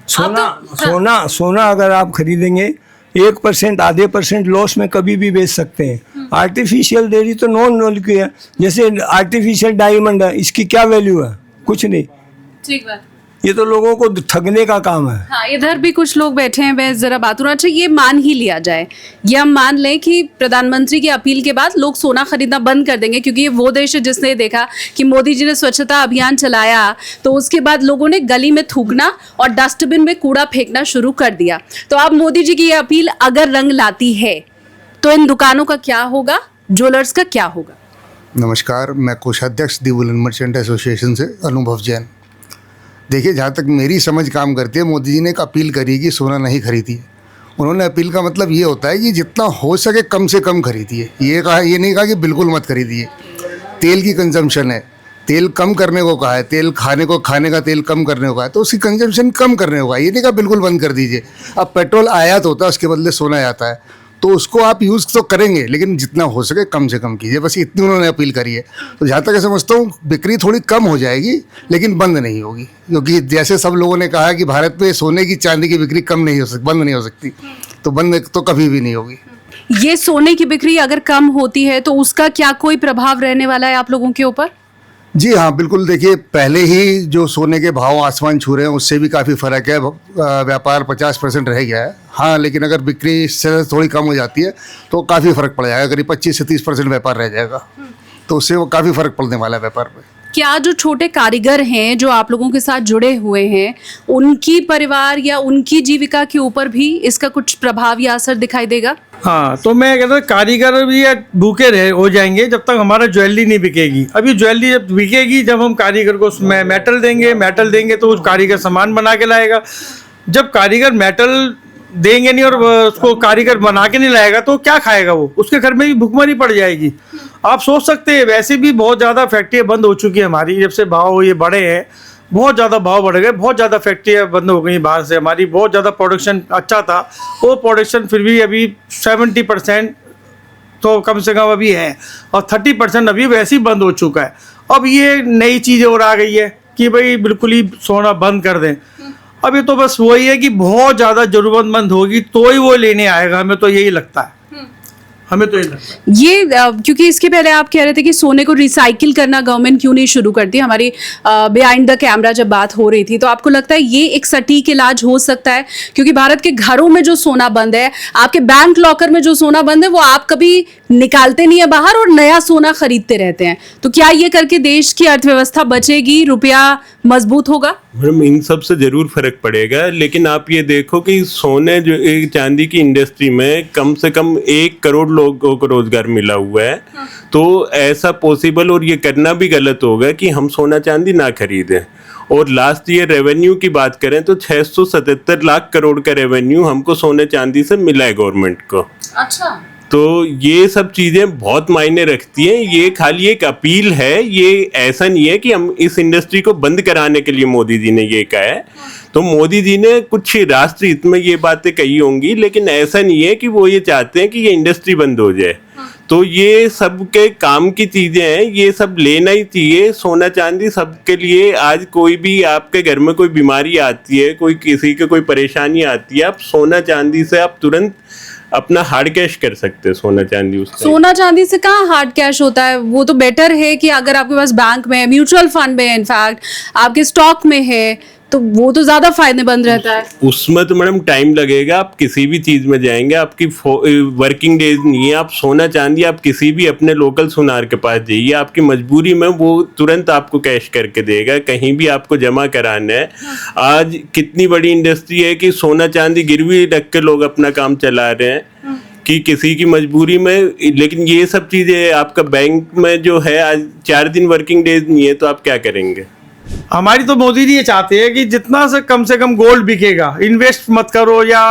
सोना अगर आप खरीदेंगे 1% आधे % लॉस में कभी भी बेच सकते हैं। आर्टिफिशियल ज्वेलरी तो नॉन वैल्यू की है, जैसे आर्टिफिशियल डायमंड है, इसकी क्या वैल्यू है? कुछ नहीं। ठीक बात। ये तो लोगों को ठगने का काम है। हाँ, इधर भी कुछ लोग बैठे हैं, मैं जरा बात करूं। अच्छा, ये मान ही लिया जाए, ये हम मान लें कि प्रधानमंत्री की अपील के बाद लोग सोना खरीदना बंद कर देंगे, क्योंकि ये वो देश है जिसने देखा कि मोदी जी ने स्वच्छता अभियान चलाया तो उसके बाद लोगों ने गली में थूकना और डस्टबिन में कूड़ा फेंकना शुरू कर दिया। तो अब मोदी जी की ये अपील अगर रंग लाती है तो इन दुकानों का क्या होगा, ज्वेलर्स का क्या होगा? नमस्कार, मैं कोषाध्यक्ष दी वुलन मर्चेंट एसोसिएशन से अनुभव जैन। देखिए, जहाँ तक मेरी समझ काम करती है, मोदी जी ने एक अपील करी कि सोना नहीं खरीदिए। उन्होंने अपील का मतलब ये होता है कि जितना हो सके कम से कम खरीदिए। ये नहीं कहा कि बिल्कुल मत खरीदिए। तेल की कंजम्पशन है, तेल कम करने को कहा है, तेल खाने का तेल कम करने को कहा है, तो उसकी कंजम्पशन कम करने को कहा है। ये नहीं कहा बिल्कुल बंद कर दीजिए। अब पेट्रोल आयात होता है, उसके बदले सोना आता है, तो उसको आप यूज़ तो करेंगे लेकिन जितना हो सके कम से कम कीजिए। बस इतनी उन्होंने अपील करी है। तो जहाँ तक समझता हूँ बिक्री थोड़ी कम हो जाएगी लेकिन बंद नहीं होगी, क्योंकि जैसे सब लोगों ने कहा कि भारत में सोने की चांदी की बिक्री कम नहीं हो सकती, बंद नहीं हो सकती, तो बंद तो कभी भी नहीं होगी। ये सोने की बिक्री अगर कम होती है तो उसका क्या कोई प्रभाव रहने वाला है आप लोगों के ऊपर? जी हाँ, बिल्कुल। देखिए, पहले ही जो सोने के भाव आसमान छू रहे हैं उससे भी काफ़ी फ़र्क है। व्यापार 50% रह गया है। हाँ, लेकिन अगर बिक्री से थोड़ी कम हो जाती है तो काफ़ी फ़र्क पड़ जाएगा। करीब 25 से 30% व्यापार रह जाएगा, तो उससे वो काफ़ी फ़र्क पड़ने वाला है व्यापार में। क्या जो छोटे कारीगर हैं जो आप लोगों के साथ जुड़े हुए हैं, उनकी परिवार या उनकी जीविका के ऊपर भी इसका कुछ प्रभाव या असर दिखाई देगा? हाँ, तो मैं कहता हूँ कारीगर भी भूखे हो जाएंगे जब तक हमारा ज्वेलरी नहीं बिकेगी। अभी ज्वेलरी जब बिकेगी, जब हम कारीगर को मेटल देंगे तो उस कारीगर सामान बना के लाएगा। जब कारीगर मेटल देंगे नहीं और उसको कारीगर बना के नहीं लाएगा तो क्या खाएगा वो? उसके घर में भी भुखमरी पड़ जाएगी। आप सोच सकते हैं, वैसे भी बहुत ज़्यादा फैक्ट्रियाँ बंद हो चुकी है हमारी, जब से भाव ये बढ़े हैं, बहुत ज़्यादा भाव बढ़ गए, बहुत ज़्यादा फैक्ट्रियाँ बंद हो गई बाहर से। हमारी बहुत ज़्यादा प्रोडक्शन अच्छा था, वो प्रोडक्शन फिर भी अभी 70% तो कम से कम अभी है, और 30% अभी वैसे ही बंद हो चुका है। अब ये नई चीज़ और आ गई है कि भाई बिल्कुल ही सोना बंद कर दें। अब ये तो बस वही है कि बहुत ज़्यादा ज़रूरतमंद होगी तो ही वो लेने आएगा, हमें तो यही लगता है। हमें तो ये लगता है ये क्योंकि इसके पहले आप कह रहे थे कि सोने को रिसाइकिल करना गवर्नमेंट क्यों नहीं शुरू करती, हमारी बिहाइंड द कैमरा जब बात हो रही थी, तो आपको लगता है ये एक सटीक इलाज हो सकता है? क्योंकि भारत के घरों में जो सोना बंद है, आपके बैंक लॉकर में जो सोना बंद है, वो आप कभी निकालते नहीं है बाहर और नया सोना खरीदते रहते हैं, तो क्या ये करके देश की अर्थव्यवस्था बचेगी, रुपया मजबूत होगा? मैडम इन सब से जरूर फर्क पड़ेगा, लेकिन आप ये देखो कि सोने जो एक चांदी की इंडस्ट्री में कम से कम 1 करोड़ लोगों को रोजगार मिला हुआ है। तो ऐसा पॉसिबल और ये करना भी गलत होगा कि हम सोना चांदी ना खरीदें। और लास्ट ईयर रेवेन्यू की बात करें तो 677 लाख करोड़ का रेवेन्यू हमको सोने चांदी से मिला है गवर्नमेंट को। अच्छा, तो ये सब चीज़ें बहुत मायने रखती हैं। ये खाली एक अपील है, ये ऐसा नहीं है कि हम इस इंडस्ट्री को बंद कराने के लिए मोदी जी ने ये कहा है। तो मोदी जी ने कुछ राष्ट्र हित में ये बातें कही होंगी, लेकिन ऐसा नहीं है कि वो ये चाहते हैं कि ये इंडस्ट्री बंद हो जाए। तो ये सब के काम की चीज़ें हैं, ये सब लेना ही चाहिए। सोना चांदी सबके लिए, आज कोई भी आपके घर में कोई बीमारी आती है, कोई किसी के कोई परेशानी आती है, आप सोना चांदी से आप तुरंत अपना हार्ड कैश कर सकते हैं। सोना चांदी उससे, सोना चांदी से कहाँ हार्ड कैश होता है? वो तो बेटर है कि अगर आपके पास बैंक में है, म्यूचुअल फंड में है, इनफैक्ट आपके स्टॉक में है, तो वो तो ज्यादा फायदेमंद रहता है। उसमें तो मैडम टाइम लगेगा। आप किसी भी चीज में जाएंगे, आपकी वर्किंग डेज नहीं है। आप सोना चांदी आप किसी भी अपने लोकल सुनार के पास जाइए, आपकी मजबूरी में वो तुरंत आपको कैश करके देगा, कहीं भी आपको जमा कराना है। आज कितनी बड़ी इंडस्ट्री है कि सोना चांदी गिरवी रख के लोग अपना काम चला रहे हैं कि किसी की मजबूरी में। लेकिन ये सब चीजें आपका बैंक में जो है, आज 4 दिन वर्किंग डेज नहीं है, तो आप क्या करेंगे? हमारी तो मोदी जी ये चाहते हैं कि जितना से कम गोल्ड बिकेगा, इन्वेस्ट मत करो, या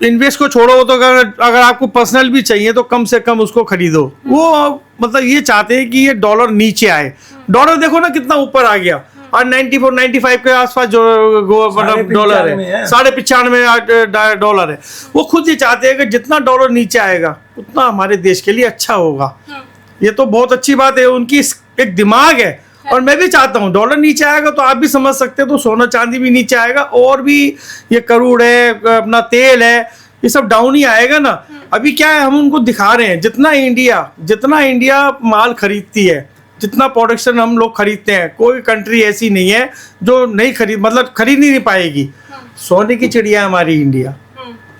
इन्वेस्ट को छोड़ो, तो अगर आपको पर्सनल भी चाहिए तो कम से कम उसको खरीदो। वो मतलब ये चाहते हैं कि ये डॉलर नीचे आए। डॉलर देखो ना कितना ऊपर आ गया, और 94-95 के आसपास जो मतलब डॉलर है, $95 है। वो खुद ही चाहते हैं कि जितना डॉलर नीचे आएगा उतना हमारे देश के लिए अच्छा होगा। ये तो बहुत अच्छी बात है, उनकी एक दिमाग है। और मैं भी चाहता हूँ डॉलर नीचे आएगा तो आप भी समझ सकते हो, तो सोना चांदी भी नीचे आएगा, और भी ये करूड़ है, अपना तेल है, ये सब डाउन ही आएगा ना। अभी क्या है, हम उनको दिखा रहे हैं जितना इंडिया माल खरीदती है, जितना प्रोडक्शन हम लोग खरीदते हैं, कोई कंट्री ऐसी नहीं है जो नहीं खरीद नहीं पाएगी। सोने की चिड़िया हमारी इंडिया,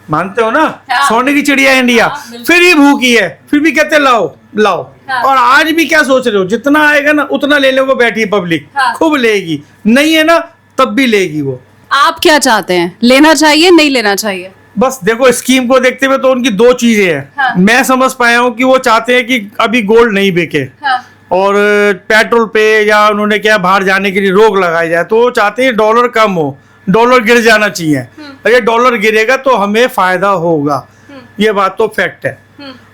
मानते हो ना? सोने की चिड़िया इंडिया, फिर ही भूखी है, फिर भी कहते लाओ। और आज भी क्या सोच रहे हो, जितना आएगा ना उतना लेने को बैठी पब्लिक, खूब लेगी, नहीं है ना तब भी लेगी वो। आप क्या चाहते हैं, लेना चाहिए नहीं लेना चाहिए? बस देखो, स्कीम को देखते हुए तो उनकी 2 चीजें हैं। मैं समझ पाया हूँ कि वो चाहते हैं कि अभी गोल्ड नहीं बिके, और पेट्रोल पे या उन्होंने क्या बाहर जाने के लिए रोक लगाई जाए, तो वो चाहते हैं डॉलर कम हो, डॉलर गिर जाना चाहिए। अगर डॉलर गिरेगा तो हमें फायदा होगा, ये बात तो फैक्ट है।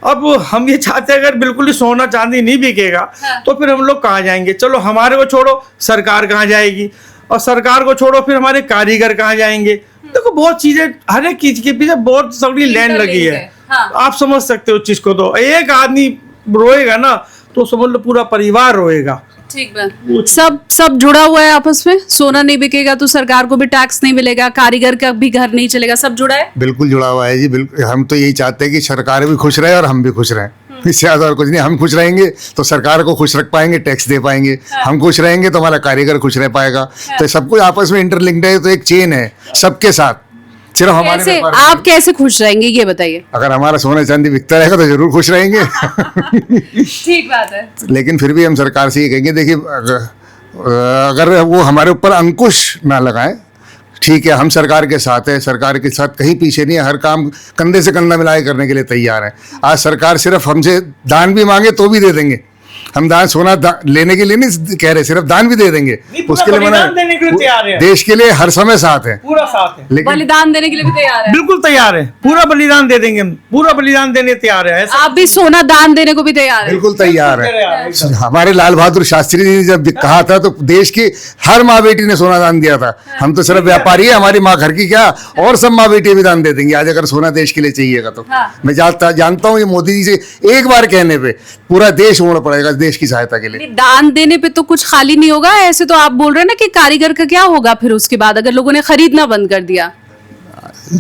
अब हम ये चाहते हैं अगर बिल्कुल ही सोना चांदी नहीं बिकेगा तो फिर हम लोग कहाँ जाएंगे? चलो हमारे को छोड़ो, सरकार कहाँ जाएगी, और सरकार को छोड़ो फिर हमारे कारीगर कहाँ जाएंगे? देखो बहुत चीजें, हर एक चीज के पीछे बहुत सगड़ी लैंड लगी है। आप समझ सकते हो चीज को। तो एक आदमी रोएगा ना तो समझ लो पूरा परिवार रोएगा। ठीक है, सब जुड़ा हुआ है आपस में। सोना नहीं बिकेगा तो सरकार को भी टैक्स नहीं मिलेगा, कारीगर का भी घर नहीं चलेगा, सब जुड़ा है। बिल्कुल जुड़ा हुआ है जी, बिल्कुल। हम तो यही चाहते हैं कि सरकार भी खुश रहे और हम भी खुश रहें, इससे ज्यादा और कुछ नहीं। हम खुश रहेंगे तो सरकार को खुश रख पाएंगे, टैक्स दे पाएंगे। हम खुश रहेंगे तो हमारा कारीगर खुश रह पाएगा। तो सब कुछ आपस में इंटरलिंक्ड है, तो एक चेन है सबके साथ। सिर्फ हमारे आप कैसे खुश रहेंगे ये बताइए? अगर हमारा सोना चांदी बिकता रहेगा तो जरूर खुश रहेंगे। ठीक बात है। लेकिन फिर भी हम सरकार से ये कहेंगे, देखिए अगर वो हमारे ऊपर अंकुश ना लगाए, ठीक है, हम सरकार के साथ है, सरकार के साथ कहीं पीछे नहीं है, हर काम कंधे से कंधा मिलाए करने के लिए तैयार है। आज सरकार सिर्फ हमसे दान भी मांगे तो भी दे देंगे। हम दान सोना लेने के लिए नहीं कह रहे, सिर्फ दान भी दे देंगे, उसके लिए मना, देश के लिए हर समय साथ है, पूरा साथ है। लेकिन बलिदान देने के लिए भी तैयार है, बिल्कुल तैयार है, पूरा बलिदान दे देंगे, पूरा बलिदान देने तैयार है। आप भी सोना दान देने को भी तैयार है? बिल्कुल तैयार है। हमारे लाल बहादुर शास्त्री जी ने जब कहा था तो देश की हर माँ बेटी ने सोना दान दिया था। हम तो सिर्फ व्यापारी है, हमारी माँ घर की क्या, और सब माँ बेटी भी दान दे देंगी आज अगर सोना देश के लिए चाहिएगा तो। मैं जानता हूँ ये मोदी जी से एक बार कहने पे पूरा देश उमड़ पड़ेगा। देश की सहायता के लिए। दान देने पे तो कुछ खाली नहीं होगा, ऐसे तो आप बोल रहे हैं ना कि कारीगर का क्या होगा फिर उसके बाद अगर लोगों ने खरीदना बंद कर दिया।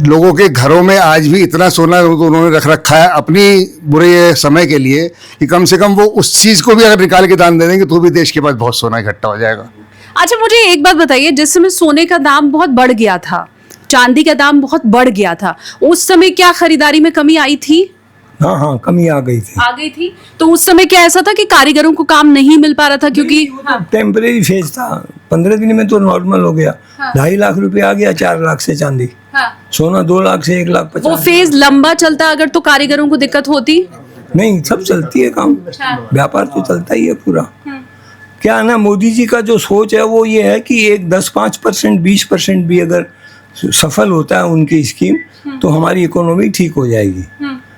लोगों के घरों में आज भी इतना सोना तो उन्होंने रख रखा है अपनी बुरे समय के लिए कि कम से कम वो उस चीज को भी अगर निकाल के दान दे देंगे तो भी देश के पास बहुत सोना इकट्ठा हो जाएगा। अच्छा मुझे एक बात बताइए, जिस समय सोने का दाम बहुत बढ़ गया था, चांदी का दाम बहुत बढ़ गया था, उस समय क्या खरीदारी में कमी आई थी? हाँ हाँ, कमी आ गई थी। आ गई थी। तो उस समय क्या ऐसा था कि कारीगरों को काम नहीं मिल पा रहा था क्योंकि टेम्परेरी फेज था, 15 दिन में तो नॉर्मल हो गया। 2.5 लाख रुपए आ गया 4 लाख से चांदी। सोना 2 लाख से 1,50,000। वो फेज लंबा चलता अगर तो कारीगरों को दिक्कत होती? नहीं, सब चलती है काम, व्यापार तो चलता ही है पूरा। क्या है ना, मोदी जी का जो सोच है वो ये है कि एक 10-5%, 20% भी अगर सफल होता है उनकी स्कीम तो हमारी इकोनॉमी ठीक हो जाएगी।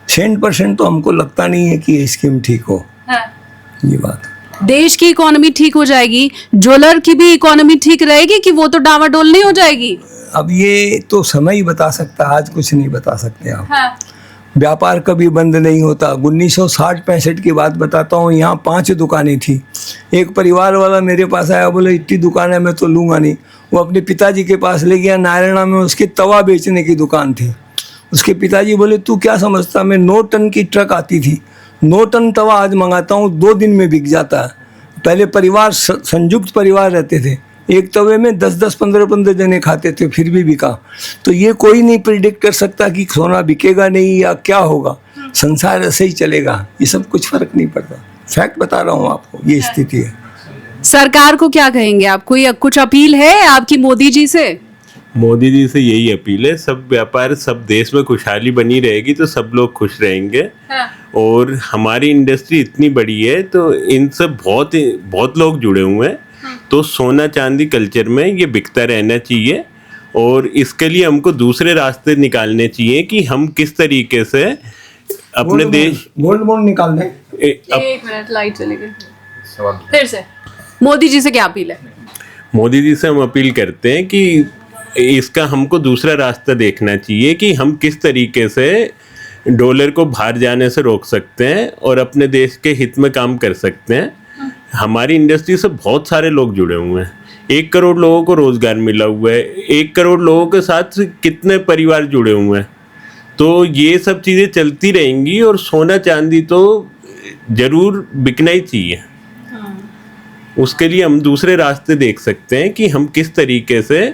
100% तो हमको लगता नहीं है कि ये स्कीम ठीक हो। ये बात देश की इकोनॉमी ठीक हो जाएगी, ज्वेलर की भी इकोनॉमी ठीक रहेगी कि वो तो डावाडोल नहीं हो जाएगी? अब ये तो समय ही बता सकता है, आज कुछ नहीं बता सकते आप। व्यापार कभी बंद नहीं होता। 1960-65 की बात बताता हूँ, यहाँ 5 दुकानें थी। एक परिवार वाला मेरे पास आया, बोले इतनी दुकान है मैं तो लूँगा नहीं। वो अपने पिताजी के पास ले गया, नारायणा में उसकी तवा बेचने की दुकान थी। उसके पिताजी बोले तू क्या समझता, मैं 9 टन की ट्रक आती थी, 9 टन तवा आज मंगाता हूँ 2 दिन में बिक जाता है। पहले परिवार संयुक्त परिवार रहते थे, एक तवे में 10-10, 15-15 जने खाते थे, फिर भी बिका। तो ये कोई नहीं प्रिडिक्ट कर सकता कि सोना बिकेगा नहीं या क्या होगा, संसार ऐसे ही चलेगा, ये सब कुछ फर्क नहीं पड़ता। फैक्ट बता रहा हूँ आपको, ये स्थिति है। सरकार को क्या कहेंगे आप? कोई कुछ अपील है आपकी मोदी जी से? मोदी जी से यही अपील है, सब व्यापार, सब देश में खुशहाली बनी रहेगी तो सब लोग खुश रहेंगे। और हमारी इंडस्ट्री इतनी बड़ी है तो इन सब बहुत लोग जुड़े हुए हैं। तो सोना चांदी कल्चर में ये बिकता रहना चाहिए और इसके लिए हमको दूसरे रास्ते निकालने चाहिए कि हम किस तरीके से अपने देश गोल्ड बॉन्ड निकाल दें। एक मिनट, लाइट चली गई फिर से। मोदी जी से क्या अपील है? मोदी जी से हम अपील करते हैं कि इसका हमको दूसरा रास्ता देखना चाहिए कि हम किस तरीके से डॉलर को बाहर जाने से रोक सकते हैं और अपने देश के हित में काम कर सकते हैं। हमारी इंडस्ट्री से बहुत सारे लोग जुड़े हुए हैं, 1 करोड़ लोगों को रोजगार मिला हुआ है, 1 करोड़ लोगों के साथ कितने परिवार जुड़े हुए हैं। तो ये सब चीज़ें चलती रहेंगी और सोना चांदी तो जरूर बिकना ही चाहिए। उसके लिए हम दूसरे रास्ते देख सकते हैं कि हम किस तरीके से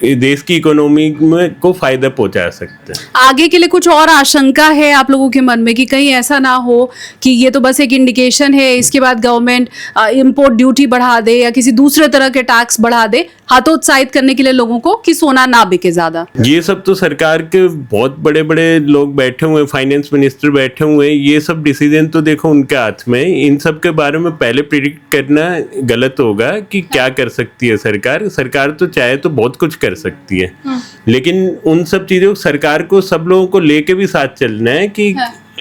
देश की इकोनॉमी में को फायदा पहुंचा सकते हैं। आगे के लिए कुछ और आशंका है आप लोगों के मन में कि कहीं ऐसा ना हो कि ये तो बस एक इंडिकेशन है, इसके बाद गवर्नमेंट इंपोर्ट ड्यूटी बढ़ा दे या किसी दूसरे तरह के टैक्स बढ़ा दे, हतोत्साहित करने के लिए लोगों को कि सोना ना बिके ज्यादा? ये सब तो सरकार के बहुत बड़े बड़े लोग बैठे हुए हैं, फाइनेंस मिनिस्टर बैठे हुए हैं, ये सब डिसीजन तो देखो उनके हाथ में। इन सब के बारे में पहले प्रिडिक्ट करना गलत होगा कि क्या कर सकती है सरकार। सरकार तो चाहे तो बहुत कुछ कर सकती है, लेकिन उन सब चीजों सरकार को सब लोगों को लेके भी साथ चलना है कि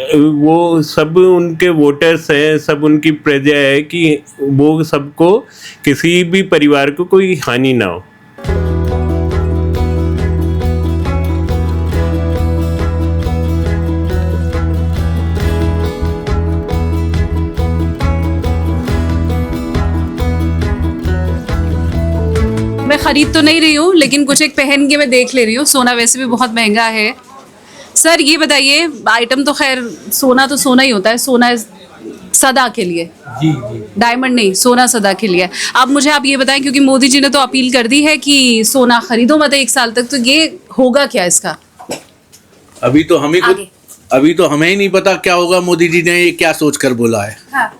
वो सब उनके वोटर्स हैं, सब उनकी प्रजा है, कि वो सबको किसी भी परिवार को कोई हानि ना हो। मैं खरीद तो नहीं रही हूँ लेकिन कुछ एक पहन के मैं देख ले रही हूँ। सोना वैसे भी बहुत महंगा है। सर ये बताइए, आइटम तो खैर सोना तो सोना ही होता है, सोना सदा के लिए, जी जी, डायमंड नहीं, सोना सदा के लिए। अब मुझे आप ये बताएं, क्योंकि मोदी जी ने तो अपील कर दी है कि सोना खरीदो मत 1 साल तक, तो ये होगा क्या इसका? अभी तो हमें ही नहीं पता क्या होगा। मोदी जी ने ये क्या सोच कर बोला है। हाँ।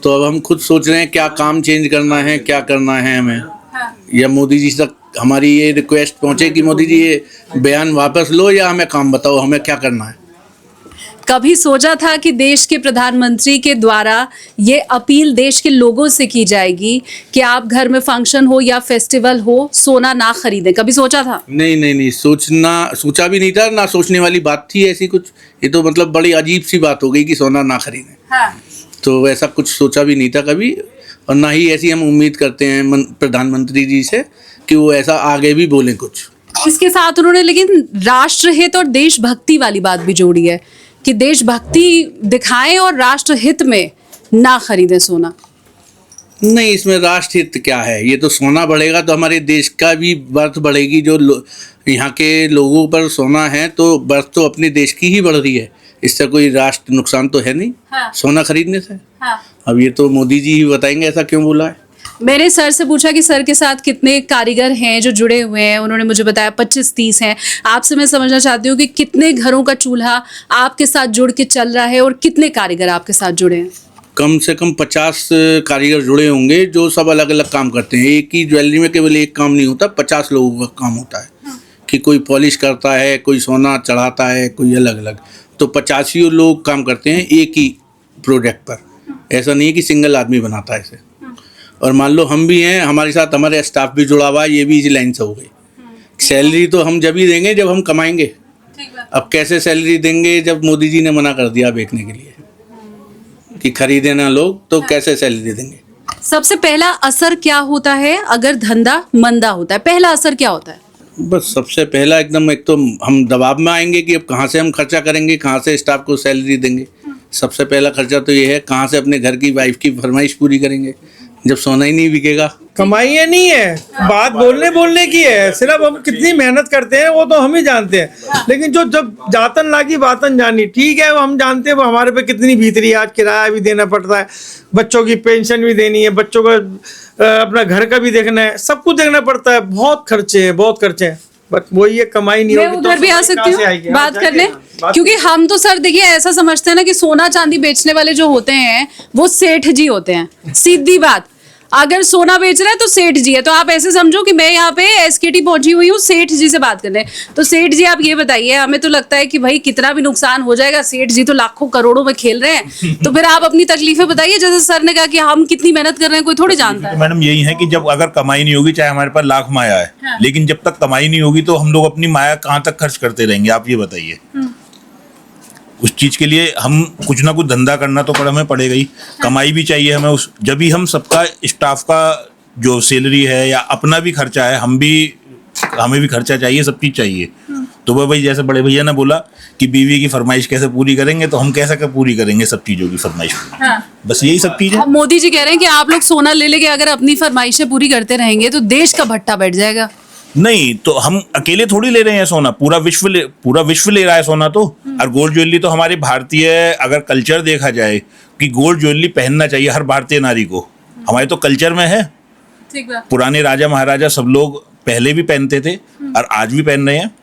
तो अब हम खुद सोच रहे हैं क्या काम चेंज करना है, क्या करना है हमें। हाँ। या मोदी जी तक हमारी ये रिक्वेस्ट पहुंचे कि मोदी जी ये बयान वापस लो या हमें काम बताओ, हमें क्या करना है। कभी सोचा था कि देश के प्रधानमंत्री के द्वारा ये अपील देश के लोगों से की जाएगी कि आप घर में फंक्शन हो या फेस्टिवल हो, सोना ना खरीदें? कभी सोचा था? नहीं, सोचा भी नहीं था, ना सोचने वाली बात थी ऐसी कुछ। ये तो मतलब बड़ी अजीब सी बात हो गई कि सोना ना खरीदें। हाँ। तो ऐसा कुछ सोचा भी नहीं था कभी, और ना ही ऐसी हम उम्मीद करते हैं प्रधानमंत्री जी से कि वो ऐसा आगे भी बोले कुछ। इसके साथ उन्होंने लेकिन राष्ट्रहित और देशभक्ति वाली बात भी जोड़ी है कि देशभक्ति दिखाएं और राष्ट्र हित में ना खरीदें सोना? नहीं, इसमें राष्ट्र हित क्या है? ये तो सोना बढ़ेगा तो हमारे देश का भी बर्थ बढ़ेगी। जो यहाँ के लोगों पर सोना है तो बर्थ तो अपने देश की ही बढ़ रही है, इससे कोई राष्ट्र नुकसान तो है नहीं। हाँ। सोना खरीदने से। हाँ। अब ये तो मोदी जी ही बताएंगे ऐसा क्यों बोला है। मैंने सर से पूछा कि सर के साथ कितने कारीगर हैं जो जुड़े हुए हैं, उन्होंने मुझे बताया 25-30 हैं। आपसे मैं समझना चाहती हूँ कि कितने घरों का चूल्हा आपके साथ जुड़ के चल रहा है और कितने कारीगर आपके साथ जुड़े हैं? कम से कम 50 कारीगर जुड़े होंगे जो सब अलग अलग काम करते हैं। एक ही ज्वेलरी में केवल एक काम नहीं होता, 50 लोगों का काम होता है। कि कोई पॉलिश करता है, कोई सोना चढ़ाता है, कोई अलग अलग, तो 85 लोग काम करते हैं एक ही प्रोडक्ट पर। ऐसा नहीं है कि सिंगल आदमी बनाता है इसे। और मान लो हम भी हैं, हमारे साथ हमारे स्टाफ भी जुड़ा हुआ है, ये भी इसी लाइन से हो गई। सैलरी तो हम जब ही देंगे जब हम कमाएंगे। अब कैसे सैलरी देंगे जब मोदी जी ने मना कर दिया बेचने के लिए कि खरीदे ना लोग, तो कैसे सैलरी देंगे? सबसे पहला असर क्या होता है अगर धंधा मंदा होता है? पहला असर क्या होता है? बस सबसे पहला एकदम, एक तो हम दबाव में आएंगे कि अब कहाँ से हम खर्चा करेंगे, कहाँ से स्टाफ को सैलरी देंगे। सबसे पहला खर्चा तो ये है, कहाँ से अपने घर की वाइफ की फरमाइश पूरी करेंगे जब सोना ही नहीं बिकेगा। कमाई नहीं है, बात बोलने की है। सिर्फ हम कितनी मेहनत करते हैं वो तो हम ही जानते हैं, लेकिन जो जब जातन लागी बातन जानी, ठीक है वो हम जानते हैं वो हमारे पे कितनी भीतरी। आज किराया भी देना पड़ता है, बच्चों की पेंशन भी देनी है, बच्चों का अपना घर का भी देखना है, सब कुछ देखना पड़ता है। बहुत खर्चे हैं। बट वो ये कमाई नहीं होगी। मैं उधर भी आ सकती हूँ बात करने, क्योंकि हम तो सर देखिए ऐसा समझते हैं ना कि सोना चांदी बेचने वाले जो होते हैं वो सेठ जी होते हैं। सीधी बात, अगर सोना बेच रहा है तो सेठ जी है। तो आप ऐसे समझो कि मैं यहाँ पे एसकेटी पहुंची हुई हूँ सेठ जी से बात करने। तो सेठ जी आप ये बताइए, हमें तो लगता है कि भाई कितना भी नुकसान हो जाएगा, सेठ जी तो लाखों करोड़ों में खेल रहे हैं। तो फिर आप अपनी तकलीफें बताइए। जैसे सर ने कहा कि हम कितनी मेहनत कर रहे हैं कोई थोड़ी जानता है। मैडम यही है कि जब अगर कमाई नहीं होगी, चाहे हमारे पास लाख माया है, लेकिन जब तक कमाई नहीं होगी तो हम लोग अपनी माया कहाँ तक खर्च करते रहेंगे? आप ये बताइए। उस चीज के लिए हम कुछ ना कुछ धंधा करना तो हमें पड़ेगा ही। कमाई भी चाहिए हमें। उस जब भी हम सबका स्टाफ का जो सैलरी है या अपना भी खर्चा है, हमें भी खर्चा चाहिए, सब चीज चाहिए। तो वह भाई जैसे बड़े भैया ने बोला कि बीवी की फरमाइश कैसे पूरी करेंगे, तो हम कैसे पूरी करेंगे सब चीजों की फरमाइश। बस यही सब चीज है। मोदी जी कह रहे हैं कि आप लोग सोना ले लेके अगर अपनी फरमाइशें पूरी करते रहेंगे तो देश का भट्टा बैठ जाएगा। नहीं, तो हम अकेले थोड़ी ले रहे हैं सोना, पूरा विश्व ले रहा है सोना। तो और गोल्ड ज्वेलरी तो हमारी भारतीय, अगर कल्चर देखा जाए कि गोल्ड ज्वेलरी पहनना चाहिए हर भारतीय नारी को, हमारे तो कल्चर में है। पुराने राजा महाराजा सब लोग पहले भी पहनते थे और आज भी पहन रहे हैं।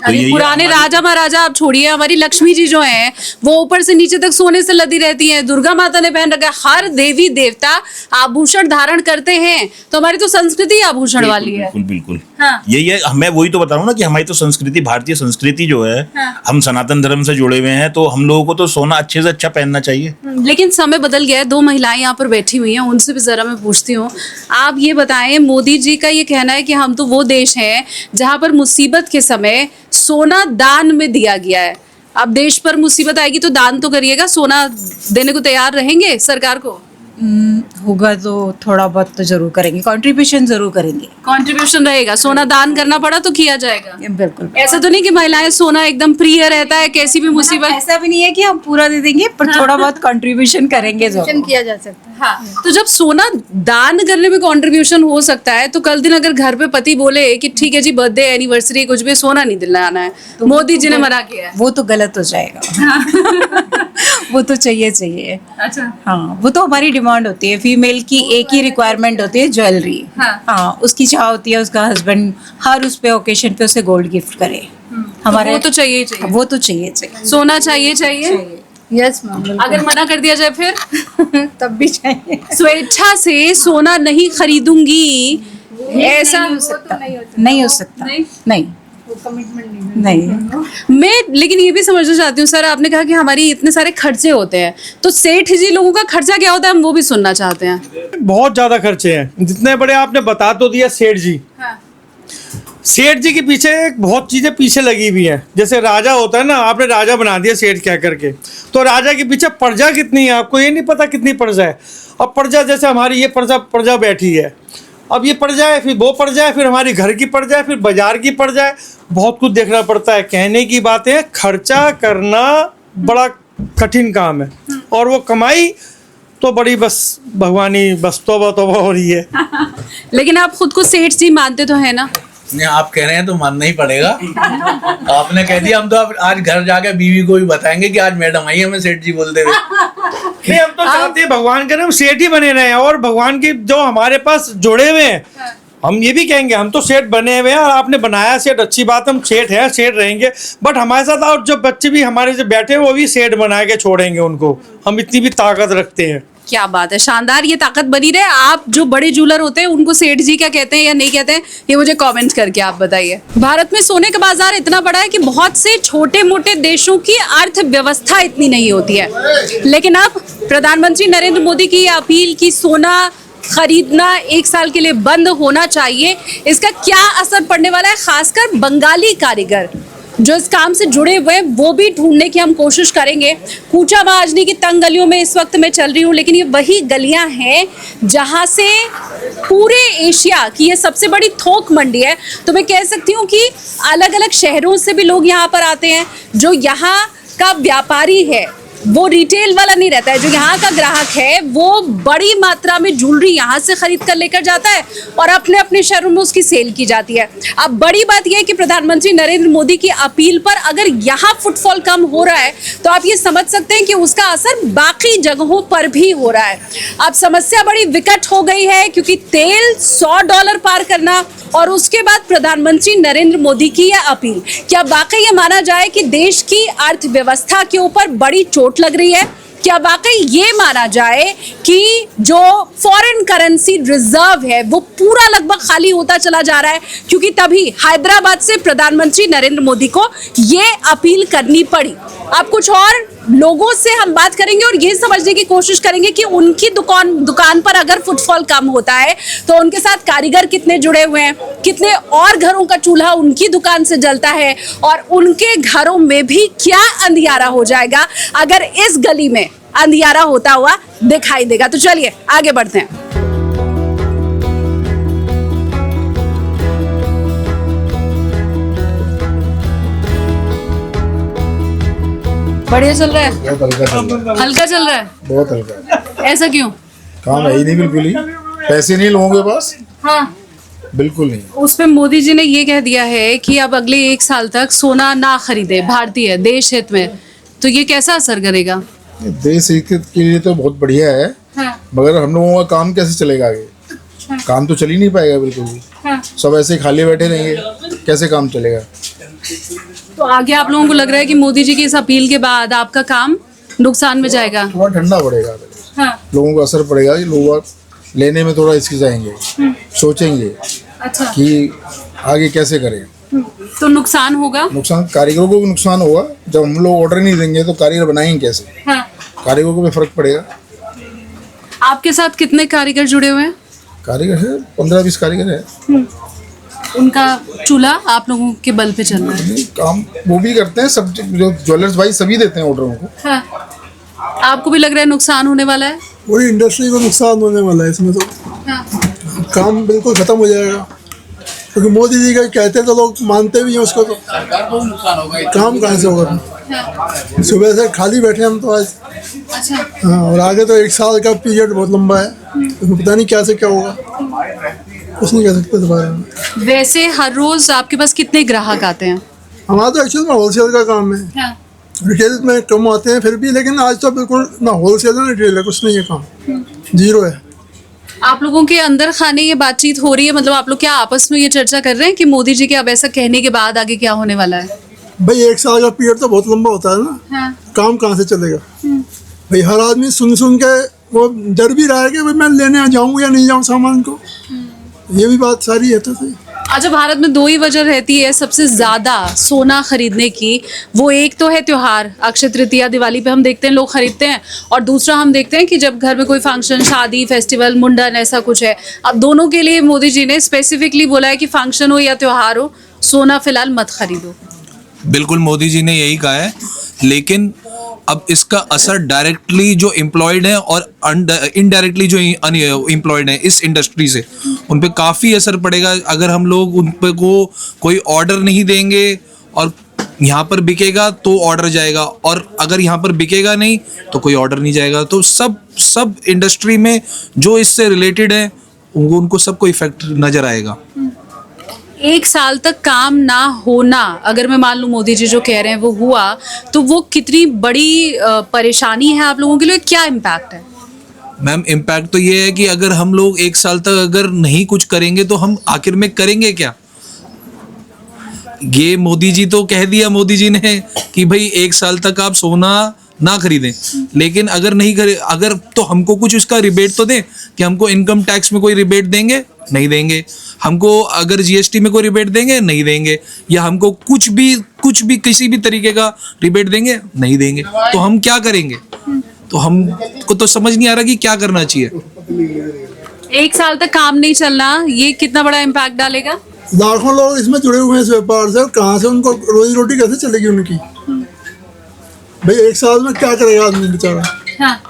तो पुराने राजा महाराजा आप छोड़िए, हमारी लक्ष्मी जी जो हैं वो ऊपर से नीचे तक सोने से लदी रहती हैं। दुर्गा माता ने पहन रखा है। हर देवी देवता आभूषण धारण करते हैं। तो हमारी तो संस्कृति आभूषण वाली है। बिल्कुल। हाँ। यही है, मैं वही तो बता रहा हूँ ना कि हमारी तो संस्कृति, भारतीय संस्कृति जो है, हाँ। हम सनातन धर्म से जुड़े हुए हैं, तो हम लोगों को तो सोना अच्छे से अच्छा पहनना चाहिए। लेकिन समय बदल गया है। 2 महिलाएं यहाँ पर बैठी हुई हैं, उनसे भी जरा मैं पूछती हूँ। आप ये बताएं, मोदी जी का ये कहना है कि हम तो वो देश हैं जहाँ पर मुसीबत के समय सोना दान में दिया गया है। अब देश पर मुसीबत आएगी तो दान तो करिएगा, सोना देने को तैयार रहेंगे सरकार को? होगा तो थोड़ा बहुत तो जरूर करेंगे, कंट्रीब्यूशन जरूर करेंगे। कंट्रीब्यूशन रहेगा, सोना दान करना पड़ा तो किया जाएगा। बिल्कुल। ऐसा तो नहीं कि महिलाएं सोना एकदम प्रिय रहता है, कैसी भी मुसीबत? ऐसा भी नहीं है कि हम पूरा दे देंगे, पर थोड़ा बहुत कंट्रीब्यूशन करेंगे, जो किया जा सकता है। हाँ। तो जब सोना दान करने में कंट्रीब्यूशन हो सकता है, तो कल दिन अगर घर पे पति बोले कि ठीक है जी बर्थडे एनिवर्सरी कुछ भी सोना नहीं दिलाना है, तो मोदी जी ने मना किया, वो तो गलत हो जाएगा। वो तो चाहिए। अच्छा। हाँ, वो तो हमारी डिमांड होती है। फीमेल की एक ही रिक्वायरमेंट होती है, ज्वेलरी। हाँ, उसकी चाह होती है उसका हस्बैंड हर उस पे ओकेशन पे उसे गोल्ड गिफ्ट करे। हमारे वो तो चाहिए। वो तो चाहिए। सोना चाहिए। Yes ma'am. अगर मना कर दिया जाए फिर? तब भी चाहिए। स्वेच्छा से सोना नहीं खरीदूंगी, ऐसा नहीं हो सकता। नहीं, कमिटमेंट नहीं। मैं लेकिन ये भी समझना चाहती हूँ सर, आपने कहा कि हमारी इतने सारे खर्चे होते हैं, तो सेठ जी लोगों का खर्चा क्या होता है, हम वो भी सुनना चाहते हैं। बहुत ज्यादा खर्चे हैं, जितने बड़े आपने बता तो दिया सेठ जी। हाँ। सेठ जी के पीछे बहुत चीजें पीछे लगी हुई हैं। जैसे राजा होता है ना, आपने राजा बना दिया सेठ क्या करके, तो राजा के पीछे प्रजा कितनी है आपको ये नहीं पता कितनी प्रजा है। और प्रजा जैसे हमारी ये प्रजा बैठी है, अब ये प्रजा है, फिर वो प्रजा है, फिर हमारी घर की प्रजा है, फिर बाजार की प्रजा है। बहुत कुछ देखना पड़ता है। कहने की बात है, खर्चा करना बड़ा कठिन काम है, और वो कमाई तो बड़ी बस भगवानी बस तौबा तौबा हो रही है। लेकिन आप खुद को सेठ जी मानते तो है ना? नहीं, आप कह रहे हैं तो मानना ही पड़ेगा। आपने कह दिया, हम तो अब आज घर जाके बीवी को भी बताएंगे कि आज मैडम आई हमें सेठ जी बोलते हुए। नहीं, हम तो चाहते हैं भगवान के नाम सेठ ही बने रहे हैं, और भगवान की जो हमारे पास जुड़े हुए हैं, हम ये भी कहेंगे हम तो सेठ बने हुए हैं, और आपने बनाया सेठ, अच्छी बात, हम सेठ हैं, सेठ रहेंगे। बट हमारे साथ और जो बच्चे भी हमारे जो बैठे हैं वो भी सेठ बना के छोड़ेंगे उनको, हम इतनी भी ताकत रखते हैं। क्या बात है, शानदार, ये ताकत बनी रहे। आप जो बड़े जूलर होते हैं उनको सेठ जी क्या कहते हैं या नहीं कहते हैं, ये मुझे कमेंट करके आप बताइए। भारत में सोने का बाजार इतना बड़ा है कि बहुत से छोटे मोटे देशों की अर्थव्यवस्था इतनी नहीं होती है, लेकिन अब प्रधानमंत्री नरेंद्र मोदी की ये अपील की सोना खरीदना 1 साल के लिए बंद होना चाहिए, इसका क्या असर पड़ने वाला है, खासकर बंगाली कारीगर जो इस काम से जुड़े हुए हैं वो भी ढूंढने की हम कोशिश करेंगे। कूचा महाजनी की तंग गलियों में इस वक्त मैं चल रही हूँ, लेकिन ये वही गलियां हैं जहां से पूरे एशिया की ये सबसे बड़ी थोक मंडी है। तो मैं कह सकती हूँ कि अलग अलग शहरों से भी लोग यहाँ पर आते हैं। जो यहाँ का व्यापारी है वो रिटेल वाला नहीं रहता है, जो यहाँ का ग्राहक है वो बड़ी मात्रा में ज्वेलरी यहाँ से खरीद कर लेकर जाता है और अपने अपने शहरों में उसकी सेल की जाती है। अब बड़ी बात यह है कि प्रधानमंत्री नरेंद्र मोदी की अपील पर अगर यहाँ फुटफॉल कम हो रहा है तो आप ये समझ सकते हैं कि उसका असर बाकी जगहों पर भी हो रहा है। अब समस्या बड़ी विकट हो गई है क्योंकि तेल $100 पार करना और उसके बाद प्रधानमंत्री नरेंद्र मोदी की यह अपील, क्या वाकई ये माना जाए कि देश की अर्थव्यवस्था के ऊपर बड़ी चोट लग रही है? क्या वाकई ये माना जाए कि जो फॉरेन करेंसी रिजर्व है वो पूरा लगभग खाली होता चला जा रहा है? क्योंकि तभी हैदराबाद से प्रधानमंत्री नरेंद्र मोदी को ये अपील करनी पड़ी। अब कुछ और लोगों से हम बात करेंगे और ये समझने की कोशिश करेंगे कि उनकी दुकान पर अगर फुटफॉल कम होता है तो उनके साथ कारीगर कितने जुड़े हुए हैं, कितने और घरों का चूल्हा उनकी दुकान से जलता है और उनके घरों में भी क्या अंधियारा हो जाएगा अगर इस गली में अंधियारा होता हुआ दिखाई देगा। तो चलिए आगे बढ़ते हैं। बढ़िया चल रहा है? हल्का चल रहा है? बहुत हल्का। ऐसा क्यों? काम है ही नहीं, बिल्कुल ही पैसे नहीं लोगों के पास। हाँ, बिल्कुल नहीं। उस पे मोदी जी ने ये कह दिया है कि अब अगले 1 साल तक सोना ना खरीदे भारतीय देश हित में, तो ये कैसा असर करेगा? देश हित के लिए तो बहुत बढ़िया है। हाँ। मगर हम लोगों का काम कैसे चलेगा आगे? काम तो चल ही नहीं पाएगा बिल्कुल भी। हाँ। सब ऐसे खाली बैठे रहेंगे, कैसे काम चलेगा? तो आगे आप लोगों को लग रहा है कि मोदी जी की इस अपील के बाद आपका काम नुकसान में जाएगा? थोड़ा ठंडा पड़ेगा। हाँ। लोगों को असर पड़ेगा, लोग लेने में थोड़ा हिचकिचाएंगे, सोचेंगे अच्छा कि आगे कैसे करें। तो नुकसान होगा? नुकसान कारीगरों को भी नुकसान होगा। जब हम लोग ऑर्डर नहीं देंगे तो कारीगर बनाएंगे कैसे? हाँ। कारीगरों को भी फर्क पड़ेगा। आपके साथ कितने कारीगर जुड़े हुए हैं? कारीगर है 15-20 कारीगर है। उनका चूल्हा आप लोगों के बल पे चल रहा है? काम वो भी करते हैं, सब जो ज्वेलर्स भाई सभी देते हैं ऑर्डरों को। हाँ। आपको भी लग रहा है नुकसान होने वाला है? पूरी इंडस्ट्री को नुकसान होने वाला है इसमें तो। हाँ। काम बिल्कुल खत्म हो जाएगा क्योंकि मोदी जी का कहते तो लोग मानते भी हैं उसको, तो काम कहाँ से होगा? हाँ। सुबह से खाली बैठे हम तो आज। अच्छा। हाँ, और आगे तो 1 साल का पीरियड बहुत लंबा है, तो पता नहीं क्या से क्या होगा, कुछ नहीं कह सकते इस बारे में। वैसे हर रोज आपके पास कितने ग्राहक आते हैं? हमारा तो एक्चुअली में होलसेल का काम है। हाँ। रिटेल में कम आते हैं फिर भी, लेकिन आज तो बिल्कुल ना होलसेल है ना रिटेल है, कुछ नहीं है, काम जीरो है। आप लोगों के अंदर खाने ये बातचीत हो रही है, मतलब आप लोग क्या आपस में ये चर्चा कर रहे हैं कि मोदी जी के अब ऐसा कहने के बाद आगे क्या होने वाला है? भाई 1 साल का पीरियड तो बहुत लंबा होता है ना। हाँ। काम कहाँ से चलेगा? भाई हर आदमी सुन सुन के वो डर भी रहा है कि भाई मैं लेने जाऊँ या नहीं जाऊँ सामान को, ये भी बात सारी है। तो सही। अच्छा, भारत में 2 ही वजह रहती है सबसे ज्यादा सोना खरीदने की। वो एक तो है त्योहार, अक्षय तृतीया, दिवाली पे हम देखते हैं लोग खरीदते हैं, और दूसरा हम देखते हैं कि जब घर में कोई फंक्शन, शादी, फेस्टिवल, मुंडन ऐसा कुछ है। अब दोनों के लिए मोदी जी ने स्पेसिफिकली बोला है कि फंक्शन हो या त्योहार हो, सोना फिलहाल मत खरीदो। बिल्कुल मोदी जी ने यही कहा है, लेकिन अब इसका असर डायरेक्टली जो एम्प्लॉयड है और इनडायरेक्टली जो एम्प्लॉयड है इस इंडस्ट्री से, उन पे काफ़ी असर पड़ेगा। अगर हम लोग उन पे को कोई ऑर्डर नहीं देंगे और यहाँ पर बिकेगा तो ऑर्डर जाएगा, और अगर यहाँ पर बिकेगा नहीं तो कोई ऑर्डर नहीं जाएगा। तो सब इंडस्ट्री में जो इससे रिलेटेड है उनको सबको इफेक्ट नजर आएगा। एक साल तक काम ना होना, अगर मैं मान लूं मोदी जी जो कह रहे हैं वो हुआ, तो वो कितनी बड़ी परेशानी है आप लोगों के लिए? क्या इम्पैक्ट है? मैम इम्पैक्ट तो ये है कि अगर हम लोग एक साल तक अगर नहीं कुछ करेंगे तो हम आखिर में करेंगे क्या? ये मोदी जी तो कह दिया मोदी जी ने कि भाई एक साल तक आप सोना ना खरीदें, लेकिन अगर नहीं करे, अगर तो हमको कुछ उसका रिबेट तो दें कि हमको इनकम टैक्स में कोई रिबेट देंगे? नहीं देंगे। हमको अगर जीएसटी में कोई रिबेट देंगे? नहीं देंगे। या हमको कुछ भी किसी भी तरीके का रिबेट देंगे? नहीं देंगे। तो हम क्या करेंगे? तो हमको तो समझ नहीं आ रहा कि क्या करना चाहिए। एक साल तक काम नहीं चलना, ये कितना बड़ा इम्पैक्ट डालेगा? लाखों लोग इसमें जुड़े हुए हैं इस व्यापार से, कहाँ से उनको रोजी रोटी कैसे चलेगी उनकी? भाई एक साल में क्या करेगा आदमी बेचारा? हाँ।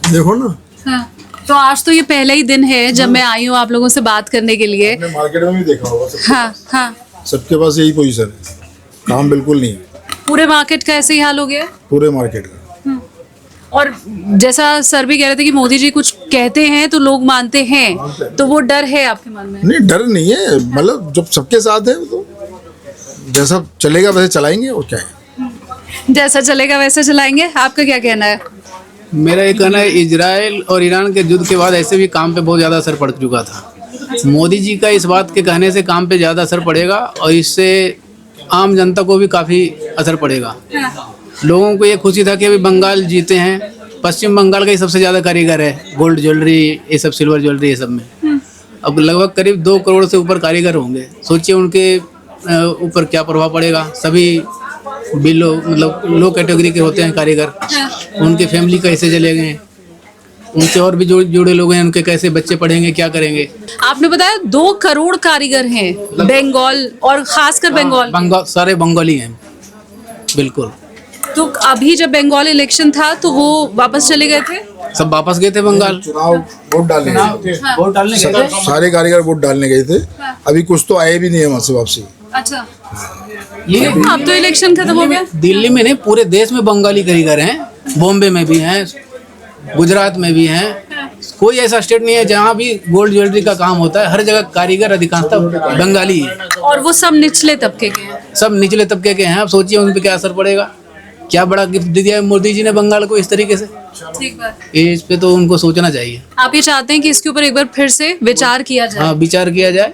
देखो ना। हाँ। तो आज तो ये पहला ही दिन है जब मैं आई हूँ आप लोगों से बात करने के लिए। मार्केट में भी देखा होगा हाँ हाँ, सबके पास यही पोजीशन है, काम बिल्कुल नहीं है। पूरे मार्केट का ऐसे ही हाल हो गया? पूरे मार्केट का। और जैसा सर भी कह रहे थे कि मोदी जी कुछ कहते हैं तो लोग मानते हैं, तो वो डर है आपके मन में? नहीं, डर नहीं है, मतलब जब सबके साथ है तो जैसा चलेगा वैसे चलाएंगे, और क्या है। जैसा चलेगा वैसे चलाएंगे। आपका क्या कहना है? मेरा ये कहना है, इजराइल और ईरान के युद्ध के बाद ऐसे भी काम पे बहुत ज़्यादा असर पड़ चुका था। मोदी जी का इस बात के कहने से काम पे ज़्यादा असर पड़ेगा, और इससे आम जनता को भी काफ़ी असर पड़ेगा। लोगों को ये खुशी था कि अभी बंगाल जीते हैं, पश्चिम बंगाल का ही सबसे ज़्यादा कारीगर है गोल्ड ज्वेलरी, ये सब सिल्वर ज्वेलरी, ये सब में अब लगभग करीब 2 करोड़ से ऊपर कारीगर होंगे। सोचिए उनके ऊपर क्या प्रभाव पड़ेगा। सभी बिलो मतलब लो कैटेगरी के होते हैं कारीगर, उनकी फैमिली कैसे चलेंगे, उनसे और भी जुड़े लोग हैं, उनके कैसे बच्चे पढ़ेंगे, क्या करेंगे? आपने बताया 2 करोड़ कारीगर हैं बंगाल, और खासकर बंगाल सारे बंगाली हैं बिल्कुल। तो अभी जब बंगाल इलेक्शन था तो वो वापस चले गए थे? सब वापस गए थे बंगाल, चुनाव वोट डालने गए थे। सारे कारीगर वोट डालने गए थे। अभी कुछ तो आए भी नहीं है वहाँ से वापसी। अच्छा, ये अब तो इलेक्शन खत्म हो गया। दिल्ली में नहीं, पूरे देश में बंगाली कारीगर हैं, बॉम्बे में भी हैं, गुजरात में भी हैं। कोई ऐसा स्टेट नहीं है जहाँ भी गोल्ड ज्वेलरी का काम होता है, हर जगह कारीगर अधिकांशतः बंगाली है। और वो सब निचले तबके के हैं? सब निचले तबके के हैं। अब सोचिए उन पे क्या असर पड़ेगा। क्या बड़ा गिफ्ट दे दिया है मोदी जी ने बंगाल को इस तरीके से। ठीक बात। इस पे तो उनको सोचना चाहिए। आप ये चाहते हैं कि इसके ऊपर एक बार फिर से विचार किया जाए? हाँ, विचार किया जाए।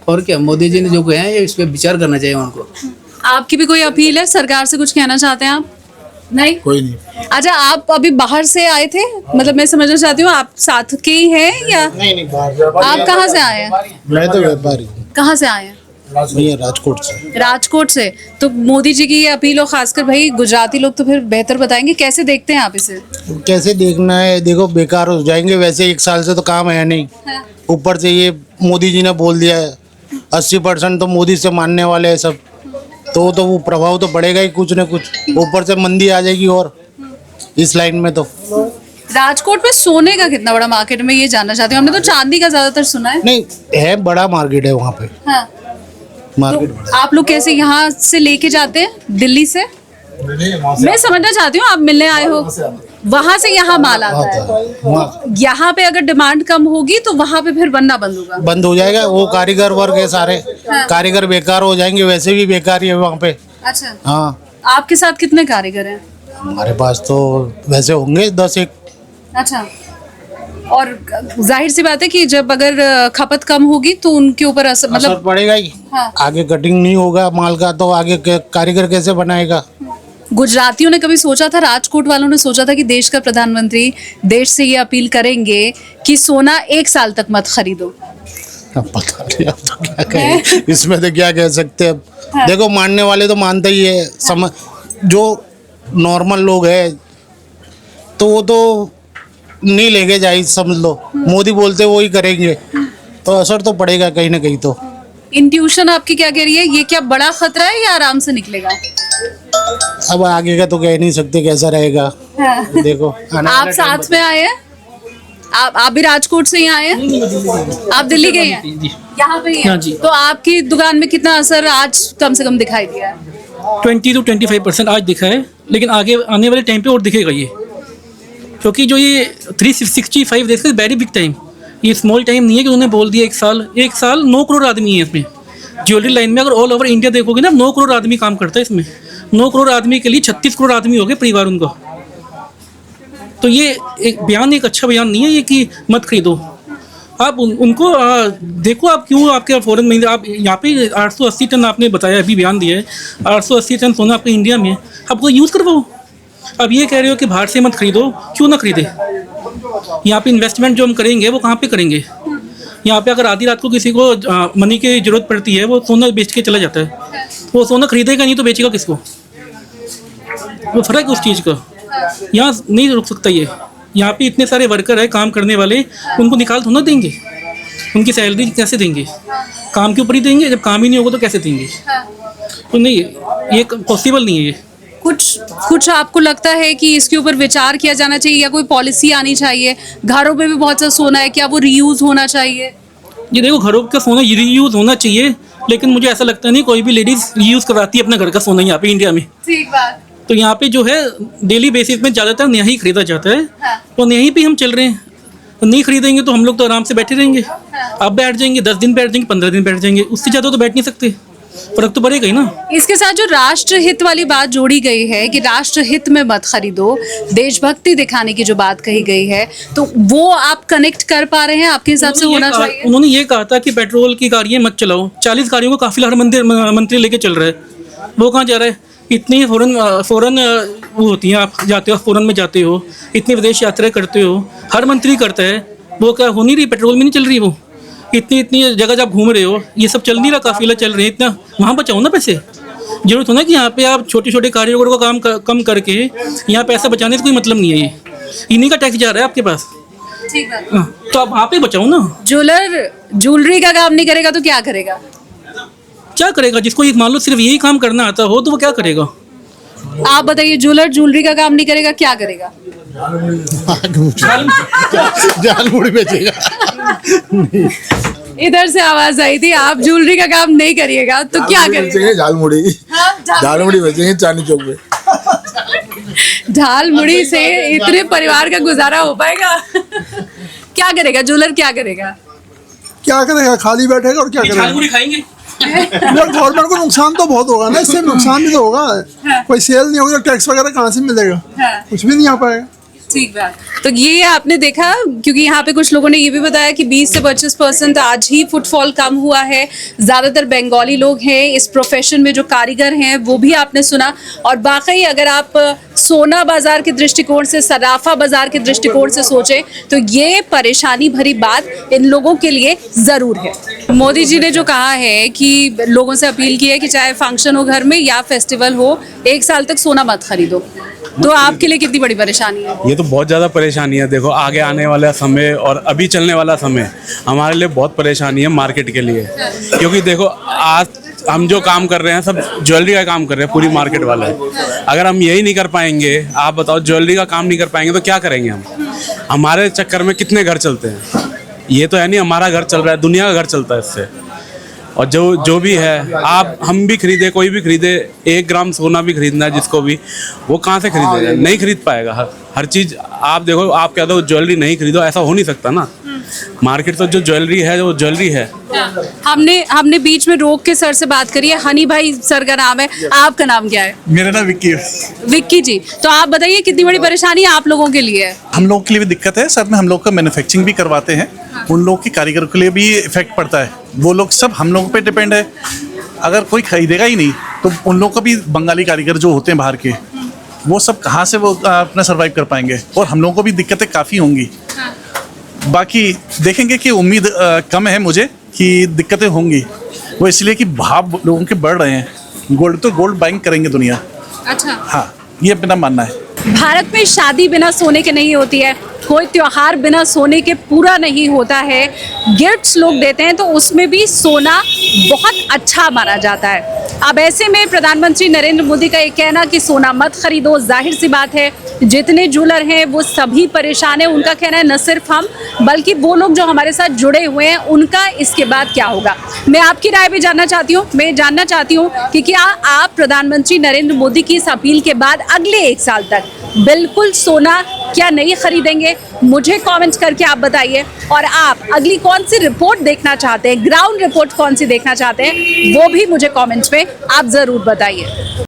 और क्या, मोदी जी ने जो कहे हैं इस पे विचार करना चाहिए उनको। आपकी भी कोई अपील है? सरकार से कुछ कहना चाहते हैं आप? नहीं, कोई नहीं। अच्छा, आप अभी बाहर से आए थे, मतलब मैं समझना चाहती हूँ आप साथ के ही हैं या नहीं आप कहाँ से आए हैं? मैं तो व्यापारी हूँ। कहाँ से आए हैं? राजकोट से। राजकोट से। तो मोदी जी की ये अपील, और खासकर भाई गुजराती लोग तो फिर बेहतर बताएंगे, कैसे देखते हैं आप इसे? कैसे देखना है, देखो बेकार हो जाएंगे वैसे, एक साल से तो काम है नहीं। ऊपर से ये मोदी जी ने बोल दिया है 80% तो मोदी से मानने वाले हैं सब, तो वो प्रभाव तो पड़ेगा ही कुछ न कुछ। ऊपर से मंदी आ जाएगी और इस लाइन में तो। राजकोट में सोने का कितना बड़ा मार्केट में, ये जानना चाहती हूँ। हमने तो चांदी का ज्यादातर सुना है। नहीं है, बड़ा मार्केट है वहाँ पे। हाँ। मार्केट तो आप लोग कैसे यहाँ से लेके जाते हैं दिल्ली से? मैं समझना चाहती हूँ, आप मिलने आए हो, वहाँ से यहाँ माल आता है, तो यहाँ पे अगर डिमांड कम होगी तो वहाँ पे फिर बनना बंद होगा? बंद हो जाएगा। वो कारीगर वर्ग है सारे। हाँ। कारीगर बेकार हो जाएंगे, वैसे भी बेकार ही है वहाँ पे। अच्छा। हाँ। आपके साथ कितने कारीगर हैं? हमारे पास तो वैसे होंगे 10-1। अच्छा। और जाहिर सी बात है कि जब अगर खपत कम होगी तो उनके ऊपर मतलब पड़ेगा ही। हाँ। आगे कटिंग नहीं होगा माल का तो आगे कारीगर कैसे बनाएगा? गुजरातियों ने कभी सोचा था, राजकोट वालों ने सोचा था कि देश का प्रधानमंत्री देश से ये अपील करेंगे कि सोना 1 साल तक मत खरीदो? पता नहीं, अब तो क्या कहें इसमें, तो क्या कह सकते हैं अब। हाँ। देखो मानने वाले तो मानते ही है। हाँ। जो नॉर्मल लोग है तो वो तो नहीं लेके जाए, समझ लो। मोदी बोलते वो ही करेंगे, तो असर तो पड़ेगा कहीं ना कहीं। तो इंट्यूशन आपकी क्या कह रही है, ये क्या बड़ा खतरा है या आराम से निकलेगा? अब आगे का तो कह नहीं सकते कैसा रहेगा। हाँ। देखो आप साथ में आए हैं, आप भी राजकोट से ही आए हैं? आप दिल्ली गए हैं? यहाँ पे ही हैं? तो आपकी दुकान में कितना असर आज कम से कम दिखाई दिया है? 20 to 25% आज दिखा है, लेकिन आगे आने वाले टाइम पे और दिखेगा ये, क्योंकि जो ये 365 डेज का वेरी बिग टाइम, ये स्मॉल टाइम नहीं है कि उन्होंने बोल दिया एक साल 9 करोड़ आदमी है इसमें। ज्वेलरी लाइन में अगर ऑल ओवर इंडिया देखोगे ना, 9 करोड़ आदमी काम करता है इसमें। 9 करोड़ आदमी के लिए 36 करोड़ आदमी हो गए परिवार उनका। तो ये एक बयान, एक अच्छा बयान नहीं है ये कि मत खरीदो। आप उनको देखो, आप क्यों आपके फॉरेन में, आप यहाँ पे 880 टन आपने बताया, अभी बयान दिया है 880 टन सोना आपके इंडिया में, आपको यूज़ करवाओ। अब ये कह रहे हो कि बाहर से मत खरीदो, क्यों ना खरीदे? यहाँ पे इन्वेस्टमेंट जो हम करेंगे वो कहाँ पे करेंगे? यहाँ पे अगर आधी रात को किसी को मनी की ज़रूरत पड़ती है, वो सोना बेच के चला जाता है, वो सोना खरीदेगा नहीं तो बेचेगा किसको? वो फ़र्क है उस चीज़ का। यहाँ नहीं रुक सकता ये। यहाँ पे इतने सारे वर्कर है, काम करने वाले, उनको निकाल थोड़ा देंगे? उनकी सैलरी कैसे देंगे? काम के ऊपर ही देंगे, जब काम ही नहीं होगा तो कैसे देंगे? तो नहीं, ये पॉसिबल नहीं है ये। कुछ आपको लगता है कि इसके ऊपर विचार किया जाना चाहिए या कोई पॉलिसी आनी चाहिए? घरों में भी बहुत सा सोना है, क्या वो रीयूज होना चाहिए? ये देखो, घरों का सोना रीयूज होना चाहिए, लेकिन मुझे ऐसा लगता नहीं कोई भी लेडीज रीयूज कराती है अपने घर का सोना यहाँ पे इंडिया में। ठीक बात। तो यहाँ पे जो है डेली बेसिस में ज़्यादातर नया ही खरीदा जाता है। तो नया ही पे हम चल रहे हैं। नहीं खरीदेंगे तो हम लोग तो आराम से बैठे रहेंगे। अब बैठ जाएंगे, 10 दिन बैठ जाएंगे, 15 दिन बैठ जाएंगे, उससे ज़्यादा तो बैठ नहीं सकते। फर्क तो पड़ेगा ही ना। इसके साथ जो राष्ट्र हित वाली बात जोड़ी गई है कि राष्ट्र हित में मत खरीदो, देशभक्ति दिखाने की जो बात कही गई है, तो वो आप कनेक्ट कर पा रहे हैं? आपके हिसाब से होना चाहिए? उन्होंने ये कहा था कि पेट्रोल की गाड़ियाँ मत चलाओ। 40 गाड़ियों को काफिला हर मंत्री लेके चल रहा है, वो कहाँ जा रहा है? इतनी फॉरन वो होती हैं, आप जाते हो फॉरन में जाते हो, इतनी विदेश यात्रा करते हो, हर मंत्री करता है, वो क्या हो नहीं रही? पेट्रोल में नहीं चल रही वो। इतनी जगह जब घूम रहे हो, ये सब चल नहीं रहा, काफिला चल रहे हैं, इतना वहाँ बचाओ ना पैसे। जरूरत हो ना कि यहाँ पे आप छोटे छोटे कारीगरों का काम कम करके यहाँ पैसा बचाने से कोई मतलब नहीं है। ये इन्हीं का टैक्स जा रहा है आपके पास। ठीक है। तो आप वहाँ पे बचाओ ना। ज्वेलरी का काम नहीं करेगा तो क्या करेगा? क्या करेगा? जिसको एक मान लो सिर्फ यही काम करना आता हो तो वो क्या करेगा? आप बताइए, ज्वेलरी का काम नहीं करेगा, क्या करेगा? जालमुड़ी बेचेगा। इधर से आवाज आई थी, आप ज्वेलरी का काम नहीं करिएगा तो क्या करेंगे? झालमुड़ी बेचेंगे चांदनी चौक पे। झालमुड़ी से इतने परिवार का गुजारा हो पाएगा? क्या करेगा ज्वेलर? क्या करेगा? खाली बैठेगा और क्या करेगा? झालमुड़ी खाएंगे। गवर्नमेंट को नुकसान तो बहुत होगा ना, इससे नुकसान भी तो होगा। कोई सेल नहीं होगी तो टैक्स वगैरह कहाँ से मिलेगा? कुछ भी नहीं आ पाएगा। ठीक बात। तो ये आपने देखा, क्योंकि यहाँ पे कुछ लोगों ने ये भी बताया कि 20 से 25% आज ही फुटफॉल कम हुआ है। ज़्यादातर बंगाली लोग हैं इस प्रोफेशन में, जो कारीगर हैं वो भी आपने सुना। और बाकी अगर आप सोना बाजार के दृष्टिकोण से, सराफा बाजार के दृष्टिकोण से सोचें तो ये परेशानी भरी बात इन लोगों के लिए ज़रूर है। मोदी जी ने जो कहा है कि लोगों से अपील की है कि चाहे फंक्शन हो घर में या फेस्टिवल हो, 1 साल तक सोना मत खरीदो, तो आपके लिए कितनी बड़ी परेशानी है? ये तो बहुत ज़्यादा परेशानी है। देखो, आगे आने वाला समय और अभी चलने वाला समय हमारे लिए बहुत परेशानी है मार्केट के लिए। क्योंकि देखो, आज हम जो काम कर रहे हैं सब ज्वेलरी का काम कर रहे हैं, पूरी मार्केट वाले। अगर हम यही नहीं कर पाएंगे, आप बताओ, ज्वेलरी का काम नहीं कर पाएंगे तो क्या करेंगे हम? हमारे चक्कर में कितने घर चलते हैं? ये तो है नहीं हमारा घर चल रहा है, दुनिया का घर चलता है इससे। और जो भी है, आप हम भी खरीदे, कोई भी खरीदे, 1 ग्राम सोना भी खरीदना है जिसको भी, वो कहाँ से खरीदेगा? नहीं खरीद पाएगा। हर चीज़ आप देखो, आप कहते हो ज्वेलरी नहीं खरीदो, ऐसा हो नहीं सकता ना। मार्केट तो जो ज्वेलरी है वो ज्वेलरी है। हमने बीच में रोक के सर से बात करी है। हनी भाई सर का नाम है, आपका नाम क्या है? मेरा नाम विक्की। विक्की जी, तो आप बताइए कितनी बड़ी परेशानी आप लोगों के लिए है? हम लोगों के लिए भी दिक्कत है, साथ में हम लोग का मैन्युफैक्चरिंग भी करवाते हैं, उन लोग के कारीगरों के लिए भी इफेक्ट पड़ता है। वो लोग सब हम लोगों पे डिपेंड है। अगर कोई खरीदेगा ही नहीं तो उन लोग का भी, बंगाली कारीगर जो होते हैं बाहर के, वो सब कहाँ से वो अपना सर्वाइव कर पाएंगे? और हम लोगों को भी दिक्कतें काफ़ी होंगी। बाकी देखेंगे कि उम्मीद कम है मुझे कि दिक्कतें होंगी, वो इसलिए कि भाव लोगों के बढ़ रहे हैं। गोल्ड बाइंग करेंगे दुनिया। अच्छा, हाँ, ये अपना मानना है। भारत में शादी बिना सोने के नहीं होती है, कोई त्योहार बिना सोने के पूरा नहीं होता है। गिफ्ट्स लोग देते हैं तो उसमें भी सोना बहुत अच्छा माना जाता है। अब ऐसे में प्रधानमंत्री नरेंद्र मोदी का ये कहना कि सोना मत खरीदो, जाहिर सी बात है जितने ज्वेलर हैं वो सभी परेशान है। उनका कहना है न सिर्फ हम बल्कि वो लोग जो हमारे साथ जुड़े हुए हैं उनका इसके बाद क्या होगा। मैं आपकी राय भी जानना चाहती हूँ। मैं जानना चाहती हूँ कि क्या आप प्रधानमंत्री नरेंद्र मोदी की इस अपील के बाद अगले 1 साल तक बिल्कुल सोना क्या नहीं खरीदेंगे? मुझे कमेंट करके आप बताइए। और आप अगली कौन सी रिपोर्ट देखना चाहते हैं, ग्राउंड रिपोर्ट कौन सी देखना चाहते हैं, वो भी मुझे कमेंट्स में आप जरूर बताइए।